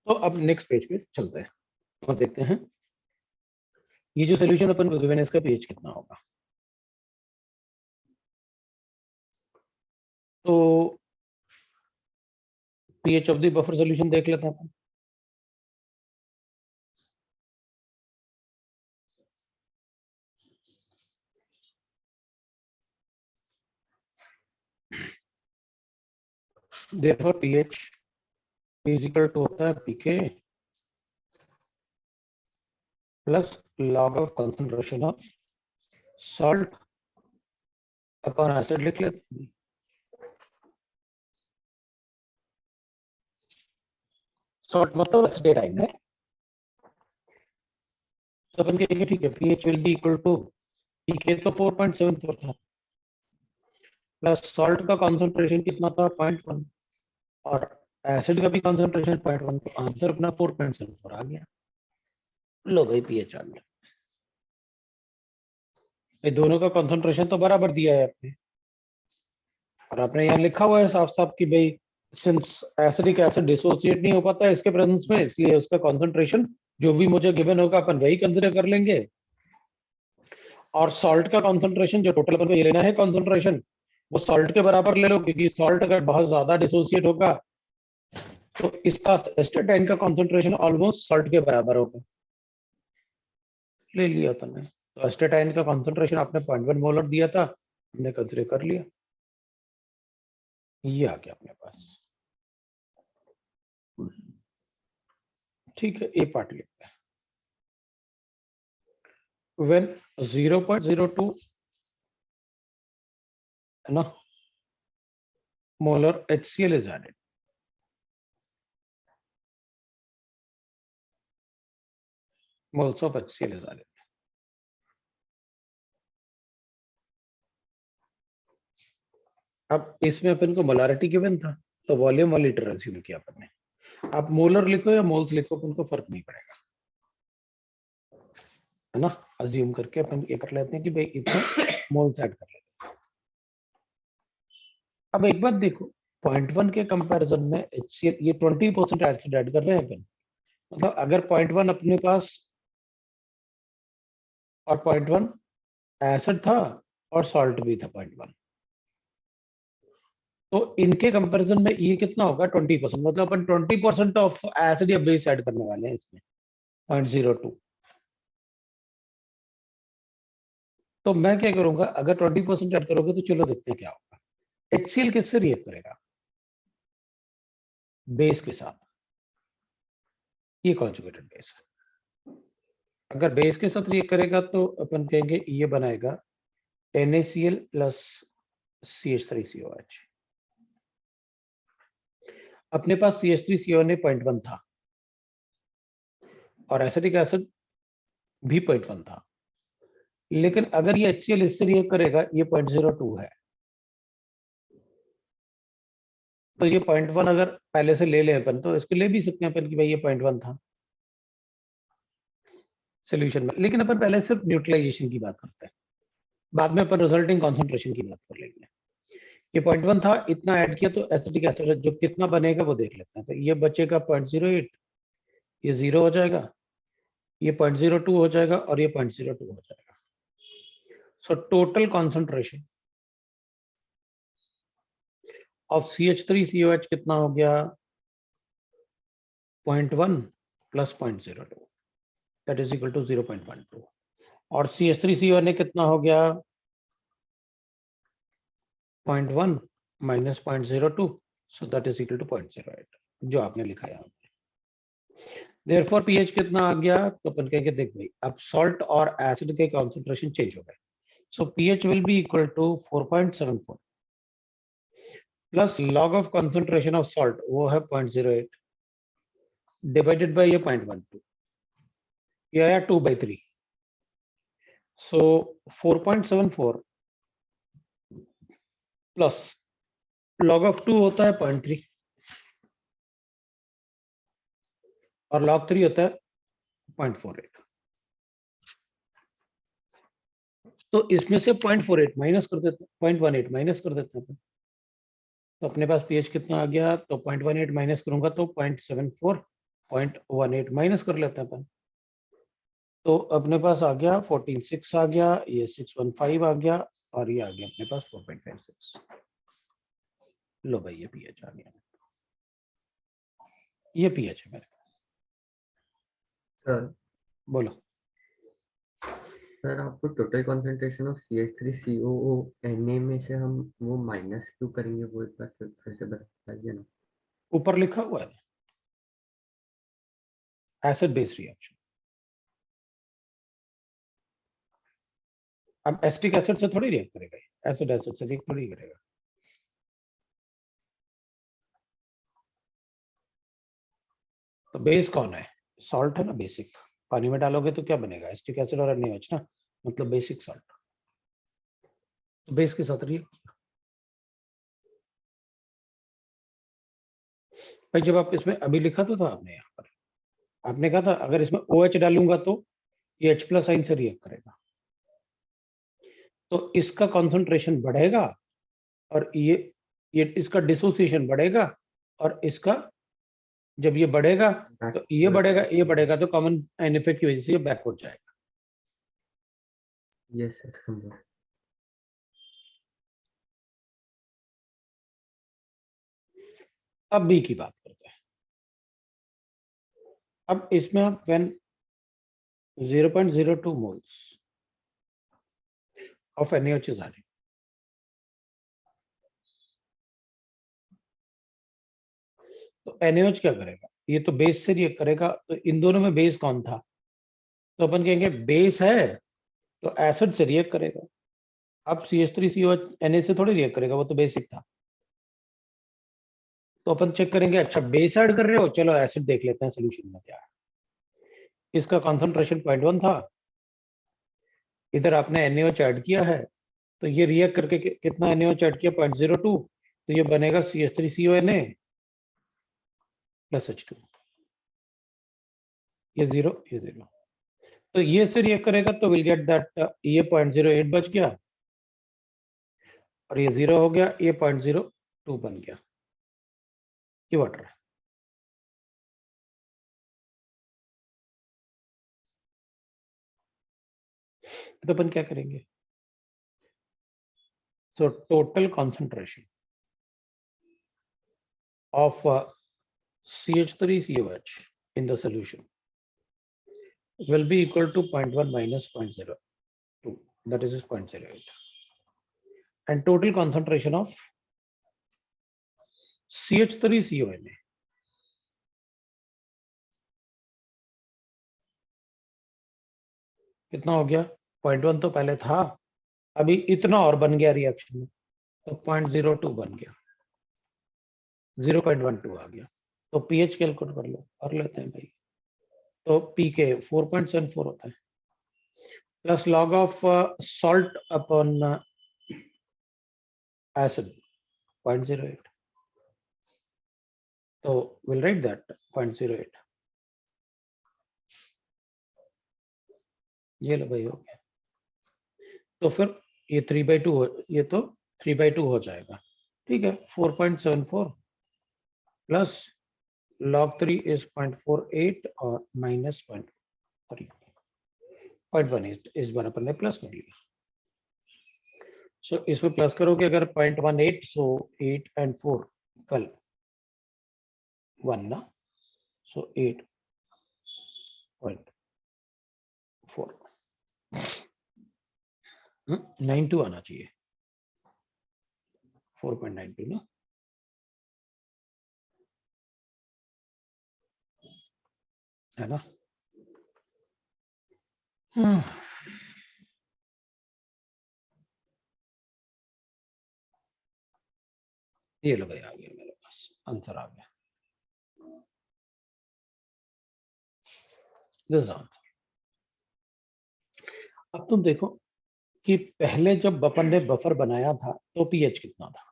तो अब नेक्स्ट पेज पे चलते हैं और देखते हैं ये जो सोल्यूशन अपन को गिवन है इसका पीएच कितना होगा। तो pH of the buffer solution देख लेते हैं अपन। Therefore pH is equal to होता है pK plus log of concentration of salt upon acid लिख लेते हैं। सॉल्ट मतलब एसिडेटाइन है, तो अपन कहेंगे ठीक है pH will be equal to pK तो 4.74 था प्लस सॉल्ट का कंसंट्रेशन कितना था 0.1 और एसिड का भी कंसंट्रेशन 0.1, तो आंसर अपना 4.74 आ गया। लो भाई pH आ गया। ये दोनों का कंसंट्रेशन तो बराबर दिया है आपने, और आपने यहाँ लिखा हुआ है साफ साफ कि भाई सिंस एसिडिक एसिड डिसोसिएट नहीं हो पाता है इसके प्रेजेंस में, इसलिए उसका कंसंट्रेशन जो भी मुझे गिवन होगा अपन वही कंसीडर कर लेंगे। और सॉल्ट का कंसंट्रेशन जो टोटल अपन को ये लेना है कंसंट्रेशन, वो सॉल्ट के बराबर ले लो, क्योंकि सॉल्ट अगर बहुत ज्यादा डिसोसिएट होगा तो इसका एस्टेटाइन का कंसंट्रेशन ऑलमोस्ट सॉल्ट के बराबर होगा। ले लिया अपन ने, तो एस्टेटाइन का कंसंट्रेशन आपने 0.1 मोलर दिया था, हमने कंसीडर कर लिया, ये आ गया अपने पास। ठीक है, ये पार्ट लिखते हैं। when 0.02 है ना molar HCl is added, moles of HCl is added, अब इसमें अपन को मोलारिटी गिवन था तो वॉल्यूम और लीटर अज्यूम किया अपन ने। आप मोलर लिखो या मोल्स लिखो अपन को फर्क नहीं पड़ेगा, है ना। अज्यूम करके अपन ये कर लेते हैं कि भाई इतना मोल्स ऐड कर लेते हैं। अब एक बात देखो, 0.1 के कंपैरिजन में HCl ये 20% एसिड ऐड कर रहे हैं अपन, मतलब अगर 0.1 अपने पास और 0.1 एसिड था और सॉल्ट भी था 0.1, तो इनके कंपैरिजन में ये कितना होगा 20%, मतलब अपन 20% ऑफ एसिड या बेस ऐड करने वाले हैं इसमें 0.02। तो मैं क्या करूंगा, अगर 20% ऐड करोगे तो चलो देखते हैं क्या होगा। HCl किससे रिएक्ट करेगा, बेस के साथ, ये कॉन्जुगेटेड बेस है। अगर बेस के साथ रिएक्ट करेगा तो अपन कहेंगे ये बनाएगा NaCl प्लस CH3COH। अपने पास CH3COH ने 0.1 था और एसिटिक एसिड भी 0.1 था, लेकिन अगर ये HCl इससे रिएक्ट करेगा, ये 0.02 है, तो ये 0.1 अगर पहले से ले लें अपन तो इसको ले भी सकते हैं अपन कि भाई ये 0.1 था सोल्यूशन में, लेकिन अपन पहले सिर्फ न्यूट्रलाइजेशन की बात करते हैं, बाद में अपन रिजल्टिंग कॉन्सेंट्रेशन की बात कर लेंगे। ये 0.1 था, इतना ऐड किया तो एसिटिक एसिड जो कितना बनेगा वो देख लेते हैं। तो ये बचेगा 0.08, ये 0 हो जाएगा, ये 0.02 हो जाएगा और ये 0.02 हो जाएगा। So total concentration of CH3COH कितना हो गया 0.1 plus 0.02 that is equal to 0.12, और CH3COH ने कितना हो गया 0.1 minus 0.02, so that is equal to 0.08 जो आपने लिखा है। देयरफॉर pH कितना आ गया, तो अपन कहेंगे देख भाई अब सॉल्ट और एसिड के कॉन्सेंट्रेशन चेंज हो गए, so pH will be equal to 4.74 plus log of concentration of salt वो है 0.08 डिवाइडेड बाय ये 0.12, ये आया 2/3, सो 4.74 प्लस लॉग ऑफ 2 होता है 0.3 और लॉग 3 होता है 0.48, तो इसमें से 0.48 माइनस कर देते हैं, 0.18 माइनस कर देते हैं, तो अपने पास pH कितना आ गया, तो 0.18 माइनस करूंगा तो 0.74, 0.18 माइनस कर लेते हैं अपन, तो अपने पास आ गया 14.6 आ गया, ये 615 आ गया और ये आ गया अपने पास 4.56। लो भाई ये pH आ गया, ये pH है मेरे पास। सर बोलो। सर आपको total concentration of CH3COO Na में से हम वो माइनस क्यों करेंगे, वो एक बार फिर से बताइए ना। ऊपर लिखा हुआ है एसिड बेस रिएक्शन। अब एसिटिक एसिड से थोड़ी रिएक्ट करेगा, एसिड एसिड से रिएक्ट थोड़ी करेगा। तो बेस कौन है? सॉल्ट है ना, बेसिक। पानी में डालोगे तो क्या बनेगा? एसिटिक एसिड और NaOH ना, मतलब बेसिक सॉल्ट। तो बेस के साथ रिएक्ट। भाई जब आप इसमें अभी लिखा तो था आपने, यहाँ पर आपने कहा था अगर इसमें OH डालूंगा तो ये H+ साइन से रिएक्ट करेगा, तो इसका कॉन्सेंट्रेशन बढ़ेगा और ये इसका डिसोसिएशन बढ़ेगा, और इसका जब ये बढ़ेगा तो ये बढ़ेगा तो कॉमन एन इफेक्ट की वजह से ये बैकवर्ड जाएगा। यस सर, समझा। अब बी की बात करते हैं। अब इसमें आप when 0.02 moles of NaOH is added, तो NaOH क्या करेगा? ये तो बेस से रिएक्ट करेगा, तो इन दोनों में बेस कौन था? तो अपन कहेंगे बेस है तो एसिड से रिएक्ट करेगा। अब CH3COH Na से थोड़ी रिएक्ट करेगा, वो तो बेसिक था। तो अपन चेक करेंगे, अच्छा बेस ऐड कर रहे हो, चलो एसिड देख लेते हैं सोल्यूशन में क्या है। इसका कॉन्सेंट्रेशन 0.1 था, इधर आपने NaOH ऐड किया है, तो ये रिएक्ट करके कितना NaOH ऐड किया? 0.02, तो ये बनेगा CH3CONa प्लस H2। ये जीरो, ये जीरो, तो ये से रिएक्ट करेगा तो विल गेट दैट ये 0.08 बच गया और ये 0 हो गया, ये 0.02 बन गया, ये वाटर है। तो अपन क्या करेंगे? So total concentration of CH3COH in the solution will be equal to 0.1 minus 0.02, that is 0.08, and total concentration of CH3CONa कितना हो गया? 0.1 तो पहले था, अभी इतना और बन गया रिएक्शन में, तो 0.02 बन गया, 0.12 आ गया। तो पीएच कैलकुलेट कर लो, कर लेते हैं भाई। तो पीके 4.74 होता है, plus log of salt upon acid 0.08, तो विल राइट दैट 0.08। ये लो भाई, हो गया। तो फिर ये 3/2 ये तो 3/2 हो जाएगा, ठीक है। 4.74 प्लस log 3 is 0.48 और माइनस 0.3, 0.1 इस बार अपन ने प्लस कर लिया। सो इसमें प्लस करोगे अगर 0.18, सो 8 and 4 12 1 ना, सो 8.4 92 आना चाहिए, 4.92 ना, है ना। ये लो भाई, आ गया मेरे पास आंसर, आ गया। This answer. अब तुम देखो कि पहले जब अपन ने बफर बनाया था तो पीएच कितना था।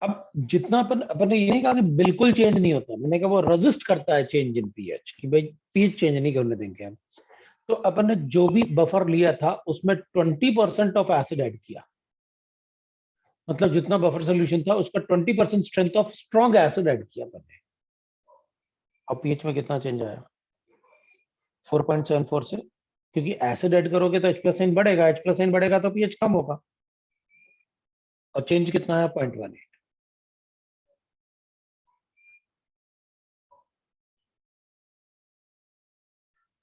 अब जितना अपन ने ये नहीं कहा कि बिल्कुल चेंज नहीं होता, मैंने कहा वो रेजिस्ट करता है चेंज इन पीएच, कि भाई पीएच चेंज नहीं करने देंगे हम। तो अपन ने जो भी बफर लिया था उसमें 20% ऑफ एसिड ऐड किया, मतलब जितना बफर सोल्यूशन था उसका 20% strength of strong acid add किया अपन ने। अब पीएच में कितना चेंज आया? 4.74 से, क्योंकि एसिड ऐड करोगे तो H+ साइन बढ़ेगा, H+ साइन बढ़ेगा तो पीएच कम होगा, और चेंज कितना है? 0.18।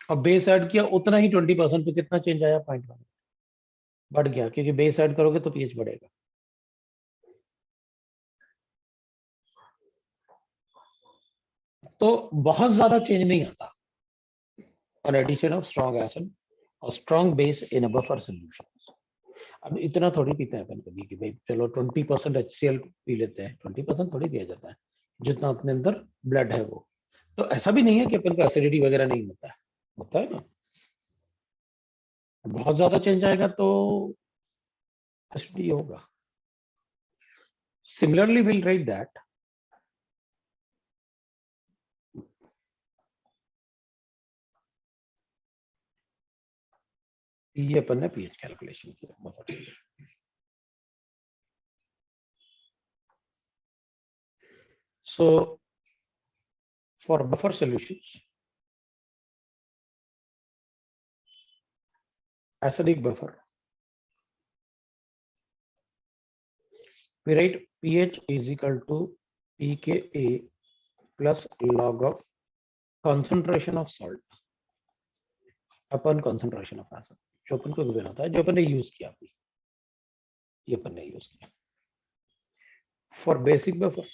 और बेस ऐड किया उतना ही 20%, तो कितना चेंज आया? 0.1 बढ़ गया, क्योंकि बेस ऐड करोगे तो पीएच बढ़ेगा। तो बहुत ज्यादा चेंज नहीं आता on addition of strong acid और strong base in a buffer solution. अब इतना थोड़ी पीते हैं अपन कभी कि भाई चलो 20% HCl पी लेते हैं, 20% थोड़ी पिया जाता है, जितना अपने अंदर ब्लड है वो। तो ऐसा भी नहीं है कि अपन को एसिडिटी वगैरह नहीं होता है ना। बहुत ज्यादा चेंज आएगा तो एसिडिटी होगा। सिमिलरली विल राइट दैट ये अपन ने पीएच कैलकुलेशन किया। So for buffer solutions, acidic buffer, we write pH is equal to pKa plus log of concentration of salt upon concentration of acid, जो अपन को गिवन होता है, जो अपन ने यूज किया अभी, ये अपन ने यूज किया। फॉर बेसिक बफर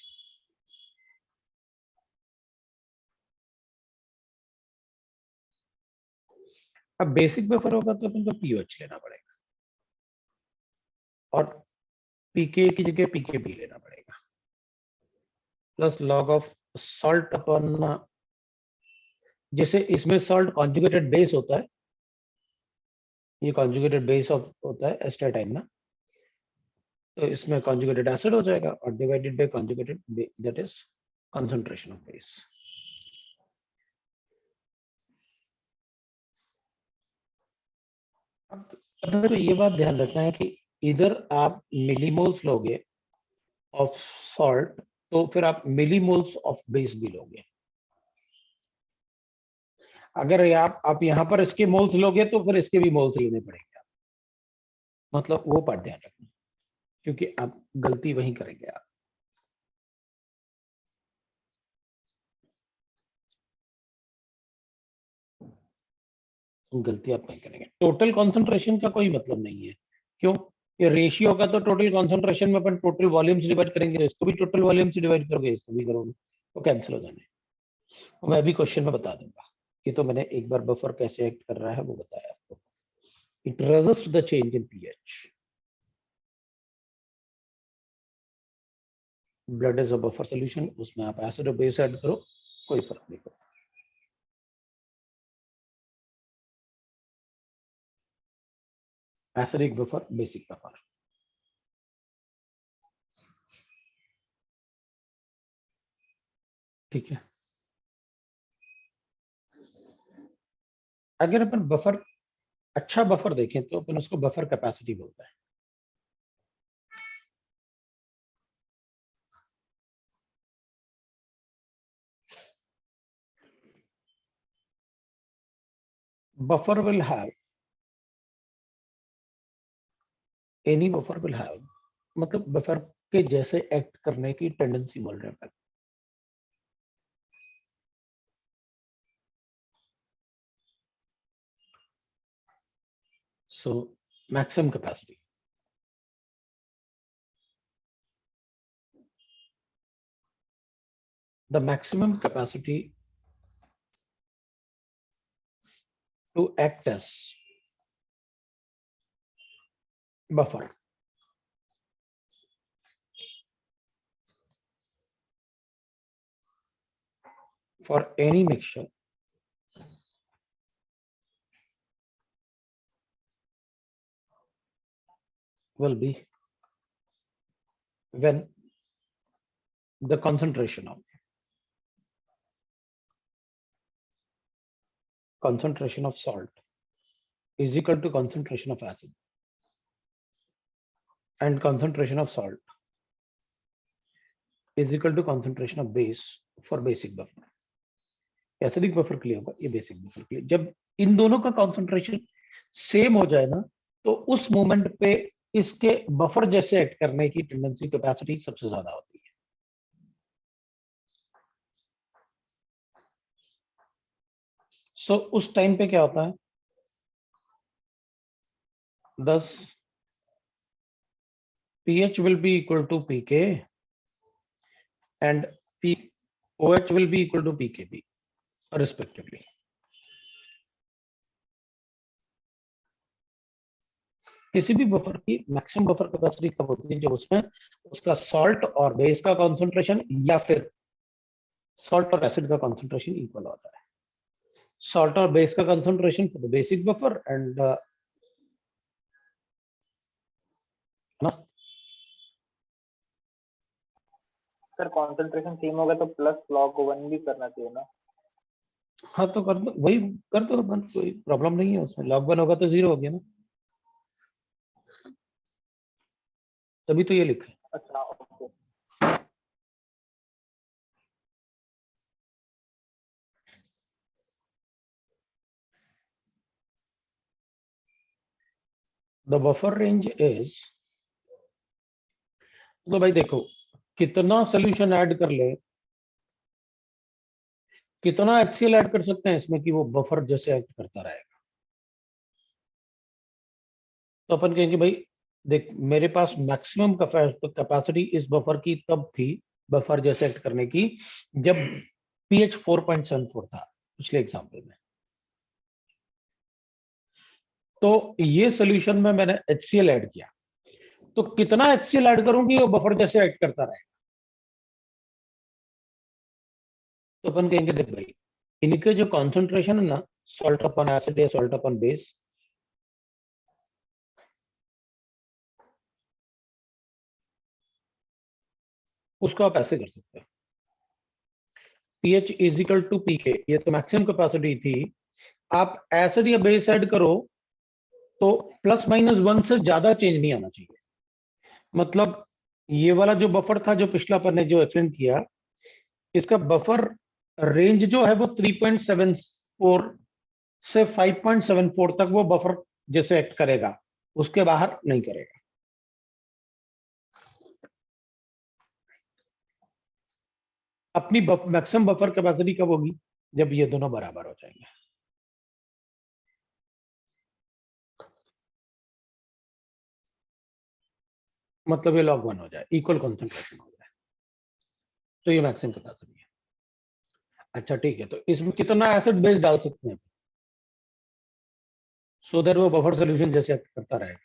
अब बेसिक बफर होगा तो अपन को पीओएच लेना पड़ेगा और पीके की जगह पीकेबी लेना पड़ेगा, प्लस लॉग ऑफ सॉल्ट अपन, जैसे इसमें सॉल्ट कॉन्जुगेटेड बेस होता है, ये कॉन्जुगेटेड बेस ऑफ होता है एस्टाटाइन ना, तो इसमें कॉन्जुगेटेड एसिड हो जाएगा और divided by conjugated that is concentration of base. अब मेरे ये बात ध्यान रखना है कि इधर आप मिलीमोल्स लोगे ऑफ सॉल्ट तो फिर आप मिलीमोल्स ऑफ बेस भी लोगे। अगर आप यहां पर इसके मोल्स लोगे तो फिर इसके भी मोल्स लेने पड़ेंगे, मतलब वो पार्ट ध्यान रखना, क्योंकि आप गलती वहीं करेंगे। आप गलती आप नहीं करेंगे। टोटल कॉन्सेंट्रेशन का कोई मतलब नहीं है, क्यों? ये रेशियो का तो टोटल कॉन्सेंट्रेशन में अपन टोटल वॉल्यूम से डिवाइड करेंगे, इसको भी टोटल वॉल्यूम से डिवाइड करोगे, इसको भी करोगे, तो कैंसिल हो जाने। तो मैं अभी क्वेश्चन में बता दूंगा। ये तो मैंने एक बार बफर कैसे एक्ट कर रहा है वो बताया आपको। It resist the change in pH. Blood is a buffer solution, उसमें आप एसिड और बेस ऐड करो, कोई फर्क नहीं पड़ता। एसिडिक बफर, बेसिक बफर, ठीक है। अगर अपन बफर, अच्छा बफर देखें तो अपन उसको बफर कैपेसिटी बोलते हैं। Buffer will have, any buffer will have, मतलब बफर के जैसे एक्ट करने की टेंडेंसी बोल रहे हैं। So maximum capacity, the maximum capacity to act as buffer for any mixture will be when the concentration of salt is equal to concentration of acid and concentration of salt is equal to concentration of base for basic buffer। Acidic buffer के लिए होगा, ये बेसिक बफर के लिए। जब इन दोनों का कॉन्सेंट्रेशन सेम हो जाए ना, तो उस मोमेंट पे इसके बफर जैसे एक्ट करने की टेंडेंसी, कैपेसिटी सबसे ज्यादा होती है। सो उस टाइम पे क्या होता है, 10 pH will be equal to pK and P OH will be equal to PKB respectively. किसी भी बफर की मैक्सिमम बफर कैपेसिटी कब होती है, जब उसमें उसका सॉल्ट और बेस का कॉन्सेंट्रेशन या फिर सॉल्ट और एसिड का कॉन्सेंट्रेशन इक्वल होता है. सॉल्ट और बेस का concentration for the basic buffer and ना सर कंसंट्रेशन सेम होगा तो प्लस log 1 भी करना चाहिए ना. हाँ तो कर दो, वही कर दो, कोई प्रॉब्लम नहीं है उसमें. log 1 होगा तो 0 हो गया ना, तभी तो ये लिखा. अच्छा okay. The buffer range is, तो भाई देखो कितना सोल्यूशन ऐड कर ले, कितना HCl ऐड कर सकते हैं इसमें कि वो बफर जैसे एक्ट करता रहेगा. तो अपन कहेंगे भाई देख, मेरे पास मैक्सिमम कैपेसिटी इस बफर की तब थी, बफर जैसे एक्ट करने की, जब pH 4.74 था पिछले एग्जांपल में. तो ये सोल्यूशन में मैंने HCl ऐड किया, तो कितना HCl ऐड करूंगी वो बफर जैसे एक्ट करता रहेगा. तो अपन कहेंगे देख भाई, इनके जो कॉन्सेंट्रेशन है ना, सॉल्ट अपन एसिड या सॉल्ट अपन बेस, उसको आप ऐसे कर सकते हैं. pH is equal to PK, ये तो मैक्सिमम कैपेसिटी थी. आप एसिड या बेस ऐड करो तो ±1 से ज्यादा चेंज नहीं आना चाहिए. मतलब ये वाला जो बफर था, जो पिछला अपन ने जो एक्सप्लेन किया, इसका बफर रेंज जो है वो 3.74 से 5.74 तक वो बफर जैसे एक्ट करेगा, उसके बाहर नहीं करेगा. अपनी मैक्सिमम बफर कैपेसिटी कब होगी, जब ये दोनों बराबर हो जाएंगे. मतलब ये log 1 हो जाए, इक्वल कॉन्सेंट्रेशन हो जाए, तो ये मैक्सिमम कैपेसिटी है. अच्छा ठीक है, तो इसमें कितना एसिड बेस डाल सकते हैं सो दैट वो बफर सोल्यूशन जैसे एक्ट करता रहेगा.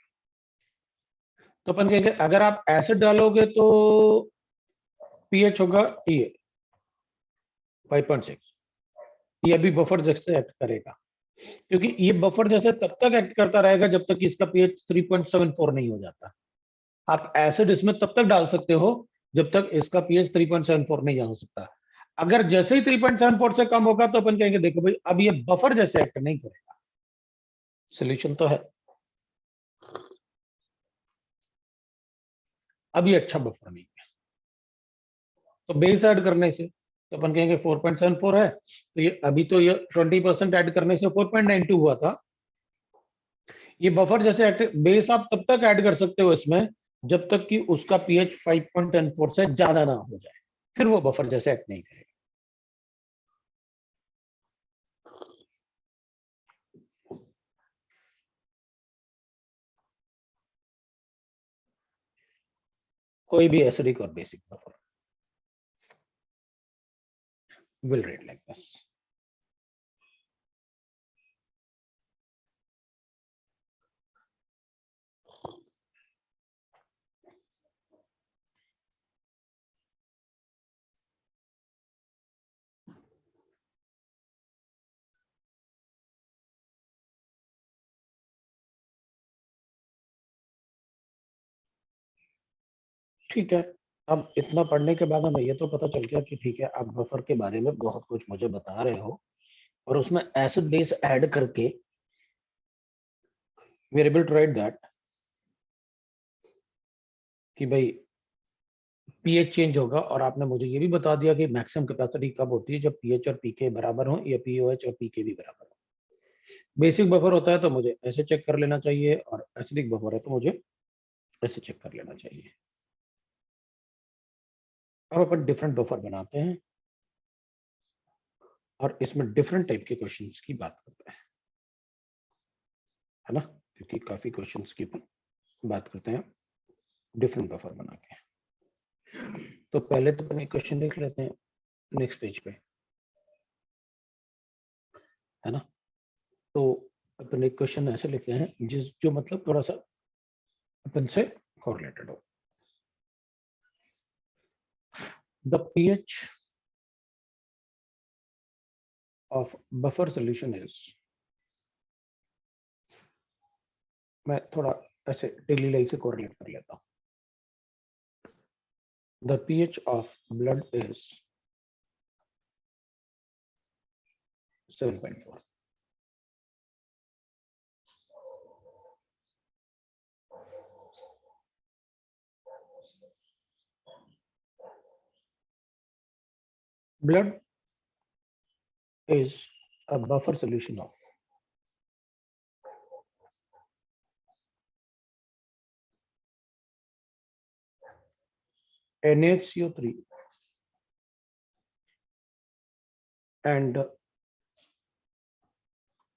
तो अपन कहेंगे अगर आप एसिड डालोगे तो pH होगा ये 5.6, ये भी बफर जैसे एक्ट करेगा, क्योंकि ये बफर जैसे तब तक एक्ट करता रहेगा जब तक इसका pH 3.74 नहीं हो जाता. आप एसिड इसमें तब तक डाल सकते हो जब तक इसका pH 3.74 नहीं हो सकता. अगर जैसे ही 3.74 से कम होगा तो अपन कहेंगे देखो भाई अब ये बफर जैसे एक्ट नहीं करेगा. सोल्यूशन तो है, अब ये अच्छा बफर नहीं है. तो बेस ऐड करने से तो अपन कहेंगे 4.74 है, तो ये अभी तो ये 20% ऐड करने से 4.92 हुआ था. ये बफर जैसे बेस आप तब तक ऐड कर सकते हो इसमें जब तक कि उसका pH 5.74 से ज्यादा ना हो जाए, फिर वो बफर जैसे एक्ट नहीं करेगा. कोई भी एसिडिक और basic buffer will read like this. ठीक है, अब इतना पढ़ने के बाद हमें ये तो पता चल गया कि ठीक है, आप बफर के बारे में बहुत कुछ मुझे बता रहे हो और उसमें एसिड बेस ऐड करके we are able to write that कि भाई pH चेंज होगा. और आपने मुझे ये भी बता दिया कि मैक्सिमम कैपेसिटी कब होती है, जब pH और pK बराबर हो या POH और pK भी बराबर हो. बेसिक बफर होता है तो मुझे ऐसे चेक कर लेना चाहिए, और एसिडिक बफर है तो मुझे ऐसे चेक कर लेना चाहिए. अब अपन डिफरेंट बफर बनाते हैं और इसमें डिफरेंट टाइप के क्वेश्चंस की बात करते हैं, है ना, क्योंकि काफी क्वेश्चंस की बात करते हैं डिफरेंट बफर बना के. तो पहले तो अपन एक क्वेश्चन देख लेते हैं. नेक्स्ट पेज पे, है ना। तो अपन एक क्वेश्चन ऐसे लिखते हैं जो मतलब थोड़ा सा अपन से कोरिलेटेड हो। The pH of buffer solution is, मैं थोड़ा ऐसे डेली लाइफ से कोरिलेट कर लेता हूँ। The pH of blood is 7.4. Blood is a buffer solution of NaHCO3 and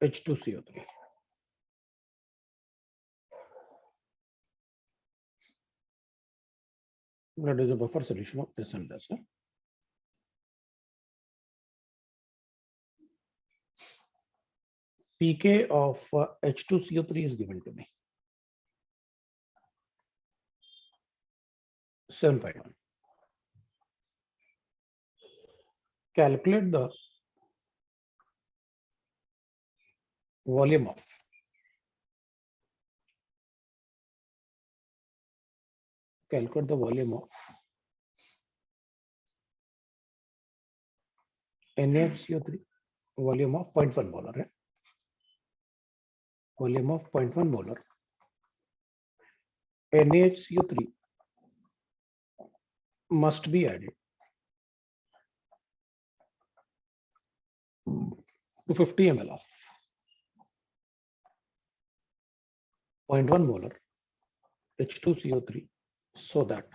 H2CO3. Blood is a buffer solution of this and this. pK of H2CO3 is given to me 7.1. Calculate the volume of NaHCO3, volume of 0.1 molar है, volume of 0.1 molar NaHCO3 must be added to 50 ml of 0.1 molar H2CO3 so that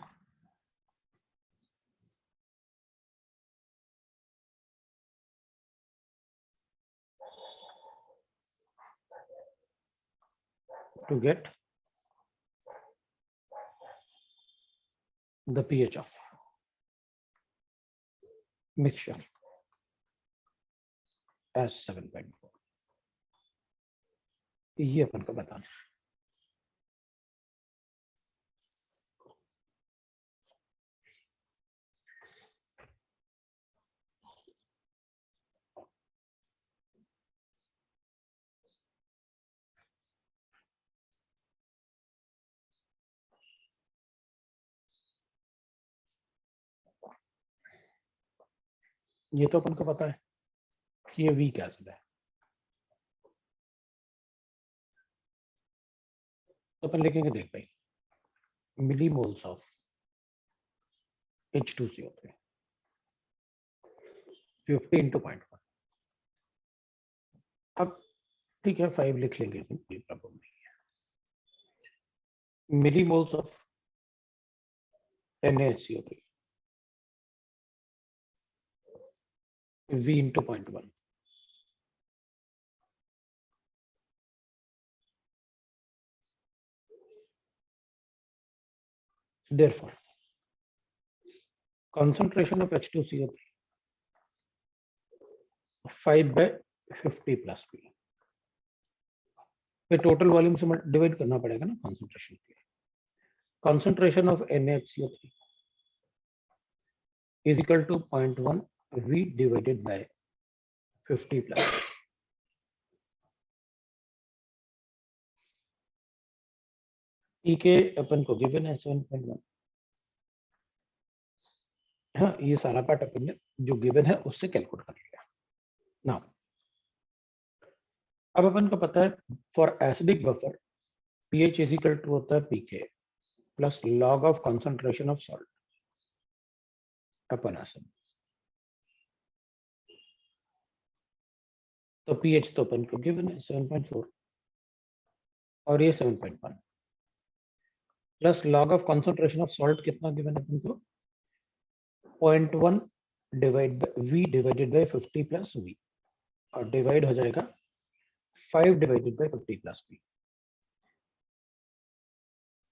to get the pH of mixture as 7.4. ये अपन को बताना है। ये तो अपन को पता है कि ये वीक एसिड है, तो अपन लिखेंगे, देख भाई, मिलीमोल्स ऑफ H2CO3 50 into 0.1. अब ठीक है 5 लिख लेंगे, कोई प्रॉब्लम नहीं है। Millimoles of NaHCO3 V into 0.1. Therefore, concentration of H2CO3 5/50 plus P. फिर टोटल वॉल्यूम से डिवाइड करना पड़ेगा ना कॉन्सेंट्रेशन के लिए। Concentration of NaHCO3 is equal to 0.1 V divided by 50 plus. पीके अपन को गिवन है 7.1। हाँ, ये सारा पार्ट अपन ने जो गिवन है उससे कैलकुलेट कर लिया। नाउ अब अपन को पता है for acidic buffer pH is equal to होता है pK plus log of concentration of salt अपन एसिड। तो pH तो अपन को गिवन है 7.4 और ये 7.1 plus log of concentration of salt कितना गिवन है अपन को 0.1 V divided bye 50 plus V और डिवाइड हो जाएगा 5 डिवाइडेड बाय 50 प्लस V।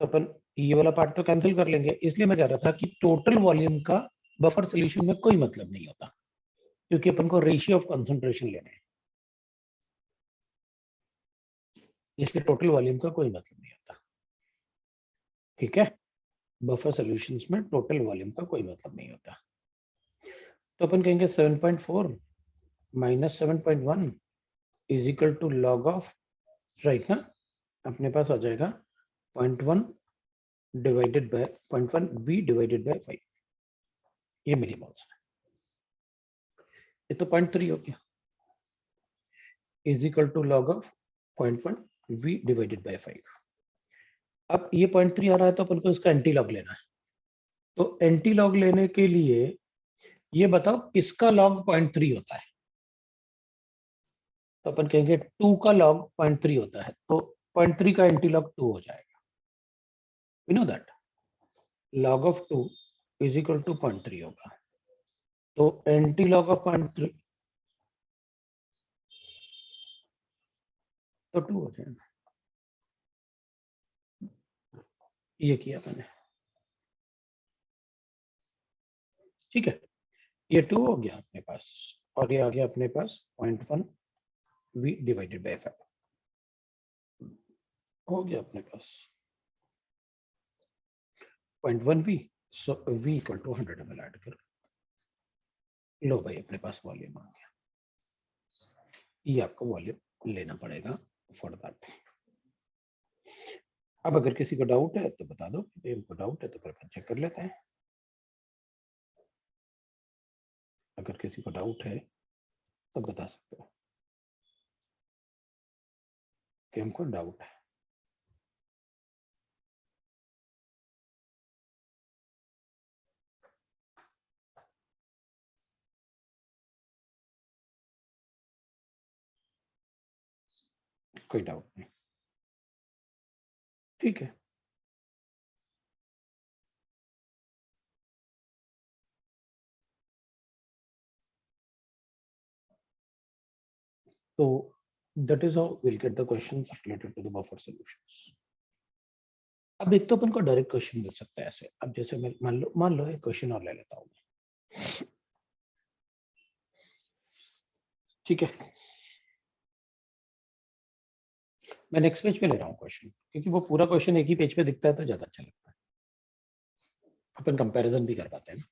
तो अपन ये वाला पार्ट तो कैंसिल कर लेंगे, इसलिए मैं कह रहा था कि टोटल वॉल्यूम का बफर सोल्यूशन में कोई मतलब नहीं होता, क्योंकि अपन को रेशियो ऑफ कंसंट्रेशन लेना है, इसलिए टोटल वॉल्यूम का कोई मतलब नहीं होता। ठीक है, बफर सॉल्यूशंस में टोटल वॉल्यूम का कोई मतलब नहीं होता। तो अपन कहेंगे 7.4 minus 7.1 is equal to log of, right ना, अपने पास आ जाएगा 0.1 divided by 0.1 v divided by 5, ये मिलीमोल्स है। ये तो 0.3 हो गया, is equal to log of 0.1 v divided by 5। अब ये 0.3 आ रहा है तो अपन को इसका एंटी लॉग लेना है। तो एंटी लॉग लेने के लिए ये बताओ किसका लॉग 0.3 होता है। तो अपन कहेंगे 2 का लॉग 0.3 होता है, तो 0.3 का एंटी लॉग 2 हो जाएगा। We know that log of 2 is equal to 0.3 होगा। तो एंटी लॉग ऑफ 0.3 तो 2 हो जाएगा। ये किया मैंने, ठीक है, ये 2 हो गया अपने पास, और ये आ गया अपने पास 0.1 v डिवाइडेड बाय 5 हो गया अपने पास 0.1 v, सो v equal to 100 ml add कर लो भाई, अपने पास वॉल्यूम आ गया। ये आपको वॉल्यूम लेना पड़ेगा फॉर दैट। अब अगर किसी को डाउट है तो बता दो, हमको डाउट है तो फिर अपन चेक कर लेते हैं। अगर किसी को डाउट है तो बता सकते हो कि हमको डाउट है। कोई डाउट नहीं, ठीक है। तो that is how we'll get the questions related to the buffer solutions. अब एक तो अपन को डायरेक्ट क्वेश्चन मिल सकता है ऐसे। अब जैसे मैं मान लो एक क्वेश्चन और ले लेता हूँ, ठीक है। मैं नेक्स्ट पेज पे ले रहा हूँ क्वेश्चन, क्योंकि वो पूरा क्वेश्चन एक ही पेज पे दिखता है तो ज्यादा अच्छा लगता है, अपन कंपैरिजन भी कर पाते हैं ना।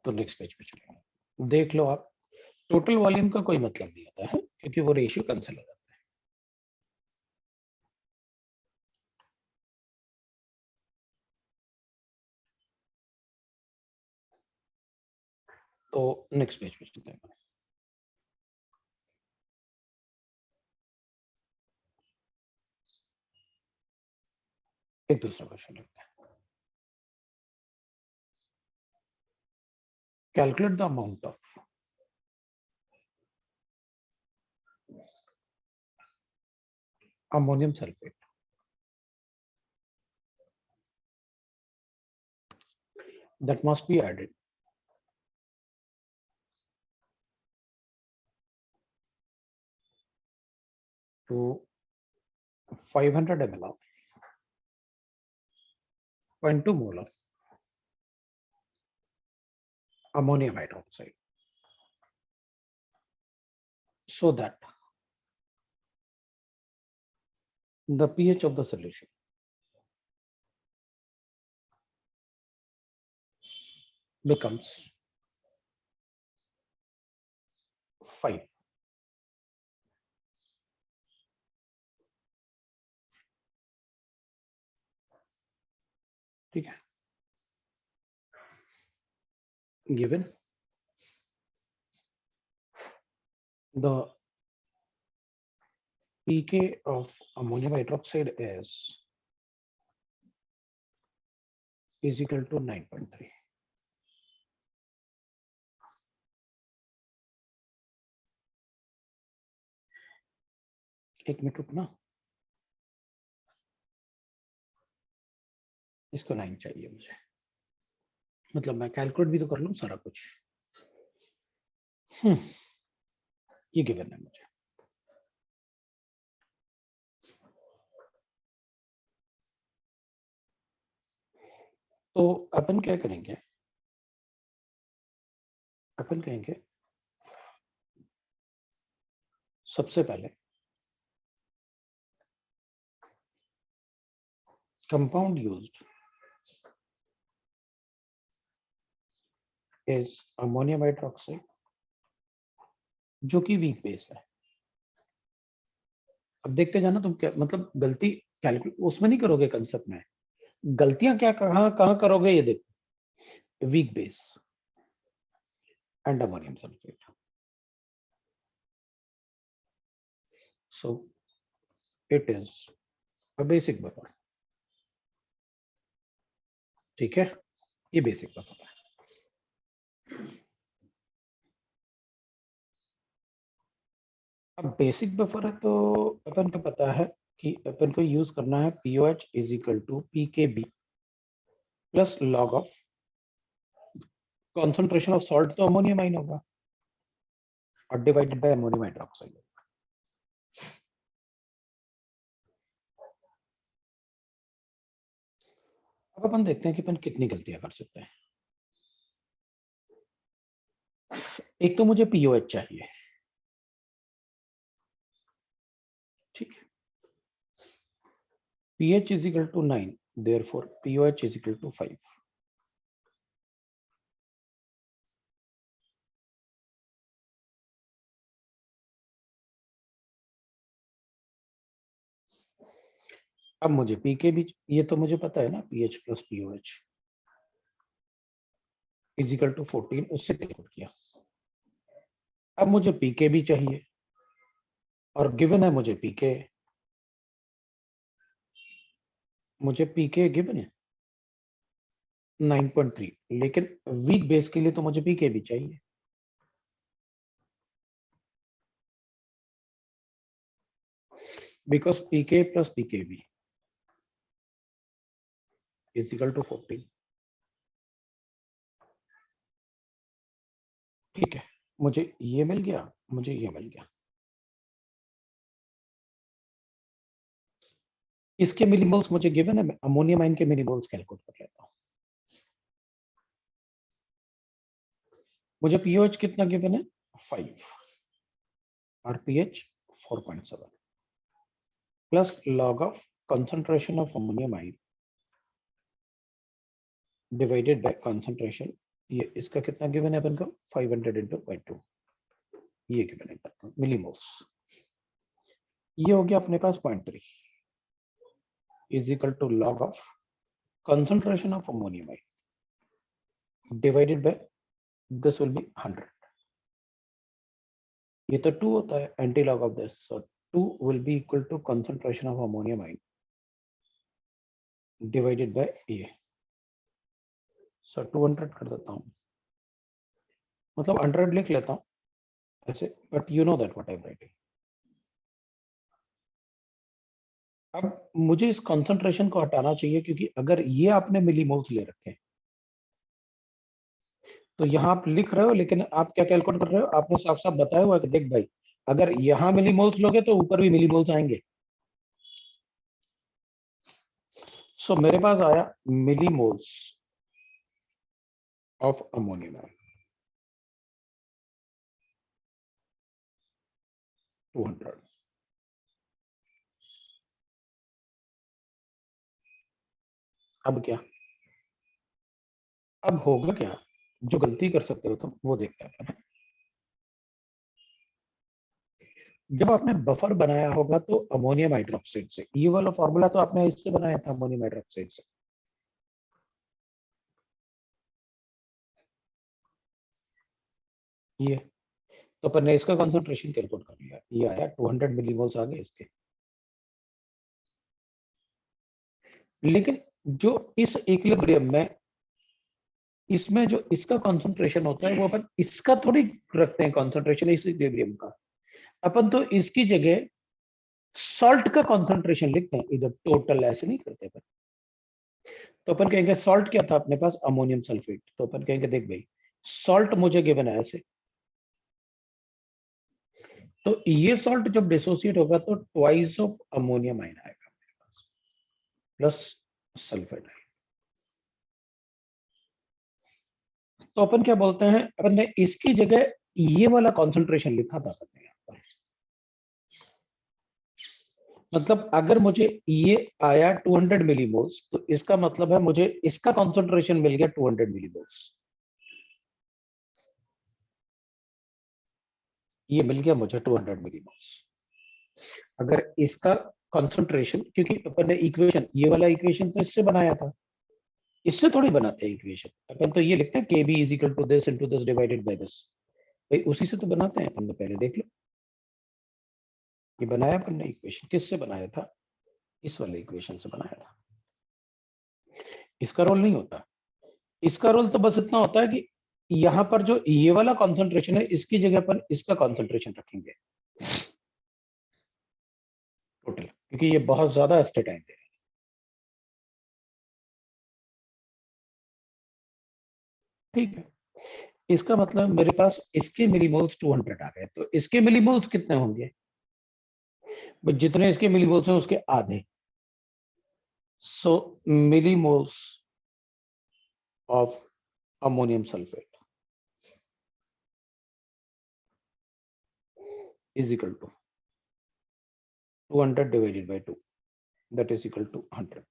तो नेक्स्ट पेज पे चलेंगे, देख लो आप, टोटल वॉल्यूम का कोई मतलब नहीं होता है, क्योंकि वो रेशियो कैंसिल हो जाता है। तो नेक्स्ट पेज पे चलते हैं, एक दूसरा क्वेश्चन लेते हैं। Calculate the amount of ammonium sulfate that must be added to 500 ml of 0.2 mole of ammonium hydroxide, so that the pH of the solution becomes 5. ठीक है, given the pK of ammonium hydroxide is equal to 9.3. एक मिनट रुकना, इसको 9 चाहिए मुझे, मतलब मैं कैलकुलेट भी तो कर लूं सारा कुछ। ये गिवन है मुझे। तो अपन क्या करेंगे, अपन कहेंगे सबसे पहले compound used is ammonium hydroxide, जो कि वीक बेस है। अब देखते जाना तुम क्या मतलब गलती कैलकुलेट उसमें नहीं करोगे, कंसेप्ट में गलतियां क्या कहां कहां करोगे ये देखो, weak base and ammonium sulphate. So it is a basic buffer. ठीक है, ये बेसिक बफर है। अब बेसिक बफर है तो अपन को पता है कि अपन को यूज करना है POH is equal to PKB plus log of concentration of salt, तो अमोनियम आइन होगा, और डिवाइडेड बाय अमोनियम हाइड्रोक्साइड। अब अपन देखते हैं कि अपन कितनी गलतियां कर सकते हैं। एक तो मुझे POH चाहिए, ठीक है, pH is equal to 9, therefore POH is equal to 5. अब मुझे पीके भी, ये तो मुझे पता है ना, pH plus POH is equal to 14, उससे कैलकुलेट किया। अब मुझे पीके भी चाहिए और गिवन है मुझे पीके, मुझे पीके गिवन है 9.3, लेकिन वीक बेस के लिए तो मुझे पीके भी चाहिए। Because P K plus P K B is equal to 14। ठीक है, मुझे ये मिल गया, मुझे ये मिल गया। इसके मिलीमोल्स मुझे गिवन है, मैं अमोनियम आयन के मिलीमोल्स कैलकुलेट कर लेता हूं। मुझे पीओएच कितना गिवन है 5 और pH 4.7 plus log of concentration of ammonium ion divided by concentration, ये इसका कितना गिवन है अपन को 500 into 0.2, ये गिवन है मिलीमोल्स। ये हो गया अपने पास 0.3 is equal to log of concentration of ammonium ion divided by this will be 100. ये तो 2 होता है, anti log of this, so 2 will be equal to concentration of ammonium ion divided by ये, so 200 कर देता हूँ, मतलब 100 लिख लेता हूँ ऐसे, but you know that what I'm writing. अब मुझे इस कंसंट्रेशन को हटाना चाहिए, क्योंकि अगर ये आपने मिलीमोल्स ले रखे हैं तो यहाँ आप लिख रहे हो, लेकिन आप क्या कैलकुलेट कर रहे हो, आपने साफ साफ बताया हुआ है कि देख भाई, अगर यहाँ मिलीमोल्स लोगे तो ऊपर भी मिलीमोल्स आएंगे। सो मेरे पास आया मिलीमोल्स ऑफ अमोनियम 200। अब क्या, अब होगा क्या, जो गलती कर सकते हो तुम वो देखते हैं। जब आपने बफर बनाया होगा तो अमोनियम हाइड्रोक्साइड से, ये वाला फॉर्मूला तो आपने इससे बनाया था अमोनियम हाइड्रोक्साइड से, ये तो अपन ने इसका कंसंट्रेशन कैलकुलेट कर लिया, ये आया 200 मिलीमोल्स आ गए इसके। लेकिन जो इस इक्विलिब्रियम में, इसमें जो इसका कंसंट्रेशन होता है वो अपन इसका थोड़ी रखते हैं कंसंट्रेशन, इस इक्विलिब्रियम का अपन तो इसकी जगह सॉल्ट का कंसंट्रेशन लिखते हैं, इधर टोटल ऐसे नहीं करते अपन। तो अपन कहेंगे सॉल्ट क्या था अपने पास, अमोनियम सल्फेट, तो अपन कहेंगे देख भाई सॉल्ट मुझे गिवन है ऐसे, तो ये सॉल्ट जब डिसोसिएट होगा तो ट्वाइस ऑफ अमोनियम आयन आएगा मेरे पास प्लस सल्फेट आयन। तो अपन क्या बोलते हैं, अपन ने इसकी जगह ये वाला कॉन्सेंट्रेशन लिखा था अपन ने यहाँ पर। मतलब अगर मुझे ये आया 200 मिलीमोल्स, तो इसका मतलब है मुझे इसका कॉन्सेंट्रेशन मिल गया 200 मिलीमोल्स। ये मिल गया मुझे 200 मिलीमोल्स। अगर इसका कॉन्सेंट्रेशन, क्योंकि अपन ने इक्वेशन, ये वाला इक्वेशन तो इससे बनाया था, इससे थोड़ी बनाते हैं इक्वेशन। अपन तो ये लिखते हैं KB is equal to this into this divided by this, भाई उसी से तो बनाते हैं अपन। तो पहले देख लो, ये बनाया अपन ने इक्वेशन, किससे बनाया था? इस वाले इक्वेशन से बनाया था। इसका रोल नहीं होता। इसका रोल तो बस इतना होता है कि यहां पर जो ये वाला कॉन्सेंट्रेशन है, इसकी जगह पर इसका कॉन्सेंट्रेशन रखेंगे टोटल, क्योंकि ये बहुत ज्यादा एस्टेटाइन दे रहे हैं। ठीक है, इसका मतलब मेरे पास इसके मिलीमोल्स 200 आ गए, तो इसके मिलीमोल्स कितने होंगे? जितने इसके मिलीमोल्स हैं उसके आधे। So millimoles of ammonium sulphate is equal to 200 divided by 2, that is equal to 100.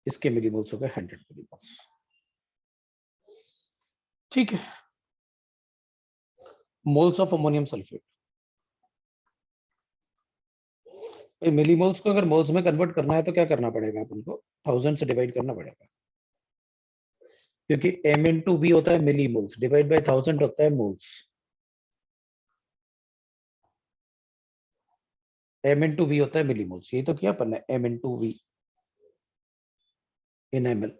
इसके मिलीमोल्स हो गए 100 मिलीमोल्स। ठीक है, moles of ammonium sulphate, millimoles को अगर मोल्स में कन्वर्ट करना है तो क्या करना पड़ेगा अपन को? 1000 से डिवाइड करना पड़ेगा, क्योंकि m इंटू वी होता है मिलीमोल्स, डिवाइड बाय 1000 होता है मोल्स। m इंटू वी होता है मिलीमोल्स, ये तो किया अपन ने, m into V in ml,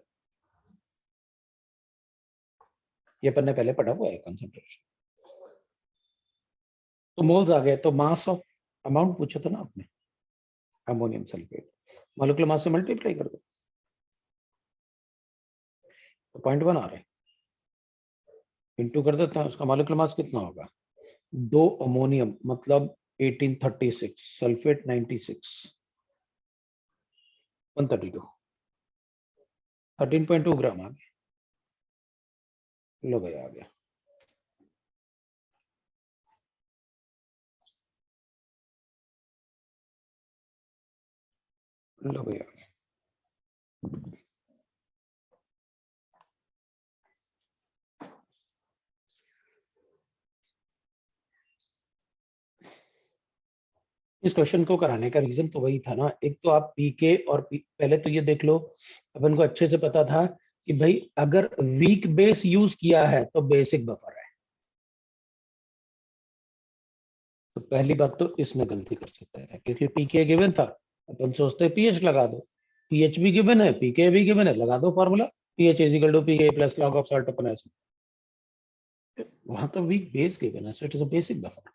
ये अपन ने पहले पढ़ा हुआ है कंसंट्रेशन। तो मोल्स आ गए, तो मास ऑफ अमाउंट पूछा था ना आपने, अमोनियम सल्फेट मॉलिक्यूलर मास से मल्टीप्लाई कर दो, तो 0.1 आ रहा है, इंटू कर देता हूं, उसका मॉलिक्यूलर मास कितना होगा? 2 अमोनियम मतलब 1836, सल्फेट 96, 132, 13.2 ग्राम आ गया। लो भाई आ गया। लो भाई आ गया। इस क्वेश्चन को कराने का रीजन तो वही था ना, एक तो आप पीके और पहले तो ये देख लो, अपन को अच्छे से पता था कि भाई अगर वीक बेस यूज किया है तो बेसिक बफर है। तो पहली बात तो इसमें गलती कर सकते हैं, क्योंकि पीके गिवन था, अपन सोचते हैं पीएच लगा दो, पीएच भी गिवन है, पीके भी गिवन है, लगा दो formula, P H is equal to P K plus log of salt अपन एसिड। वहां तो वीक बेस गिवन है, so it is a basic buffer,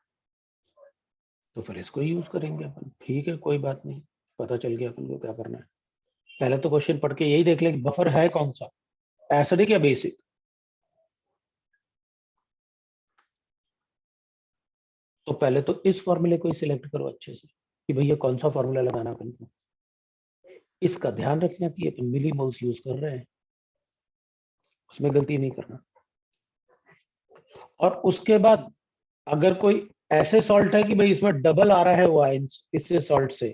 तो फिर इसको यूज करेंगे अपन। ठीक है, कोई बात नहीं, पता चल गया अपन को क्या करना है। पहले तो क्वेश्चन पढ़ के यही देख ले कि बफर है कौन सा, एसिडिक या बेसिक। तो पहले तो इस फॉर्मूले को ही सिलेक्ट करो अच्छे से कि भैया कौन सा फॉर्मूला लगाना अपन को। इसका ध्यान रखना कि अपन मिलीमोल्स यूज कर रहे हैं, उसमें गलती नहीं करना। और उसके बाद अगर कोई ऐसे सॉल्ट है कि भाई इसमें डबल आ रहा है वो आयंस इससे सॉल्ट से,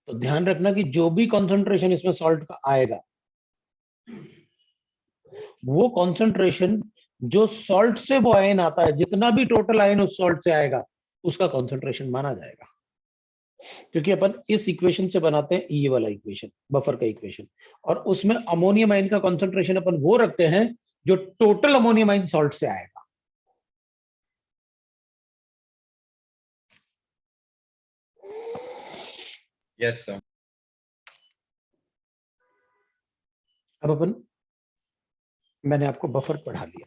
तो ध्यान रखना कि जो भी कॉन्सेंट्रेशन इसमें सॉल्ट का आएगा, वो कॉन्सेंट्रेशन जो सॉल्ट से वो आयन आता है, जितना भी टोटल आयन उस सॉल्ट से आएगा, उसका कॉन्सेंट्रेशन माना जाएगा। क्योंकि अपन इस इक्वेशन से बनाते हैं ये वाला इक्वेशन, बफर का इक्वेशन, और उसमें अमोनियम आयन का कॉन्सेंट्रेशन अपन वो रखते हैं जो टोटल अमोनियम आयन सॉल्ट से आएगा। Yes sir. अब अपन, मैंने आपको बफर पढ़ा लिया,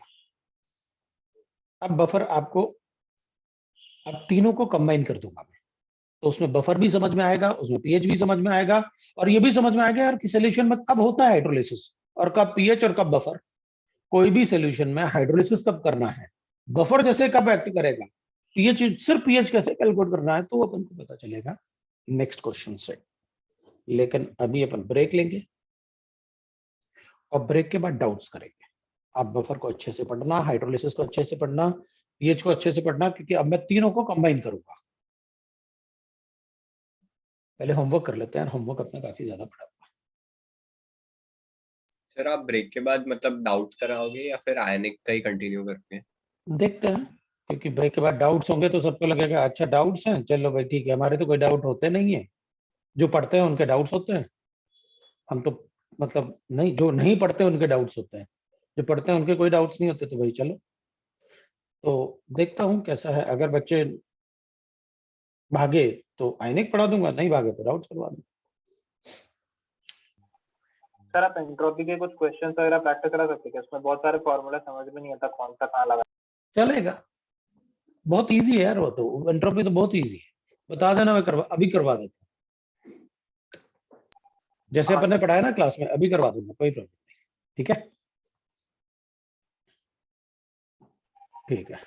अब बफर आपको, अब तीनों को कंबाइन कर दूंगा मैं, तो उसमें बफर भी समझ में आएगा, उसमें पीएच भी समझ में आएगा, और ये भी समझ में आएगा यार कि सोल्यूशन में कब होता है हाइड्रोलिसिस और कब पीएच और कब बफर। कोई भी सोल्यूशन में हाइड्रोलिसिस कब करना है, बफर जैसे कब एक्ट करेगा, पीएच, सिर्फ पीएच कैसे कैलकुलेट करना है, तो अपन को पता चलेगा नेक्स्ट क्वेश्चन से। लेकिन अभी अपन ब्रेक लेंगे और ब्रेक के बाद डाउट्स करेंगे। आप बफर को अच्छे से पढ़ना, हाइड्रोलिसिस को अच्छे से पढ़ना, पीएच को अच्छे से पढ़ना, क्योंकि अब मैं तीनों को कंबाइन करूंगा। पहले होमवर्क कर लेते हैं, होमवर्क अपना काफी ज्यादा पड़ा हुआ सर आप ब्रेक के बाद मतलब डाउट्स कराओगे या फिर आयनिक का ही कंटिन्यू करके? है। देखते हैं, क्योंकि ब्रेक के बाद डाउट्स होंगे तो सबको लगेगा अच्छा डाउट्स हैं, चलो भाई ठीक है, हमारे तो कोई डाउट होते नहीं है, जो पढ़ते हैं उनके डाउट्स होते हैं, हम तो मतलब नहीं, जो नहीं पढ़ते उनके डाउट्स होते हैं, जो पढ़ते हैं उनके कोई डाउट्स नहीं होते, तो भाई चलो। तो देखता हूँ कैसा है, अगर बच्चे भागे तो आइनिक पढ़ा दूंगा, नहीं भागे तो डाउट्स करवा दूंगा। सर आप एंट्रोपी के कुछ क्वेश्चन वगैरह प्रैक्टिस करा सकते हैं, उसमें बहुत सारे फॉर्मूला समझ में नहीं आता कौन सा कहाँ लगा। चलेगा, बहुत इजी है यार, वो तो एंट्रोपी तो बहुत इजी है, बता देना, मैं अभी करवा देता हूँ, जैसे अपन ने पढ़ाया ना क्लास में, अभी करवा दूंगा, कोई प्रॉब्लम नहीं। ठीक है, ठीक है।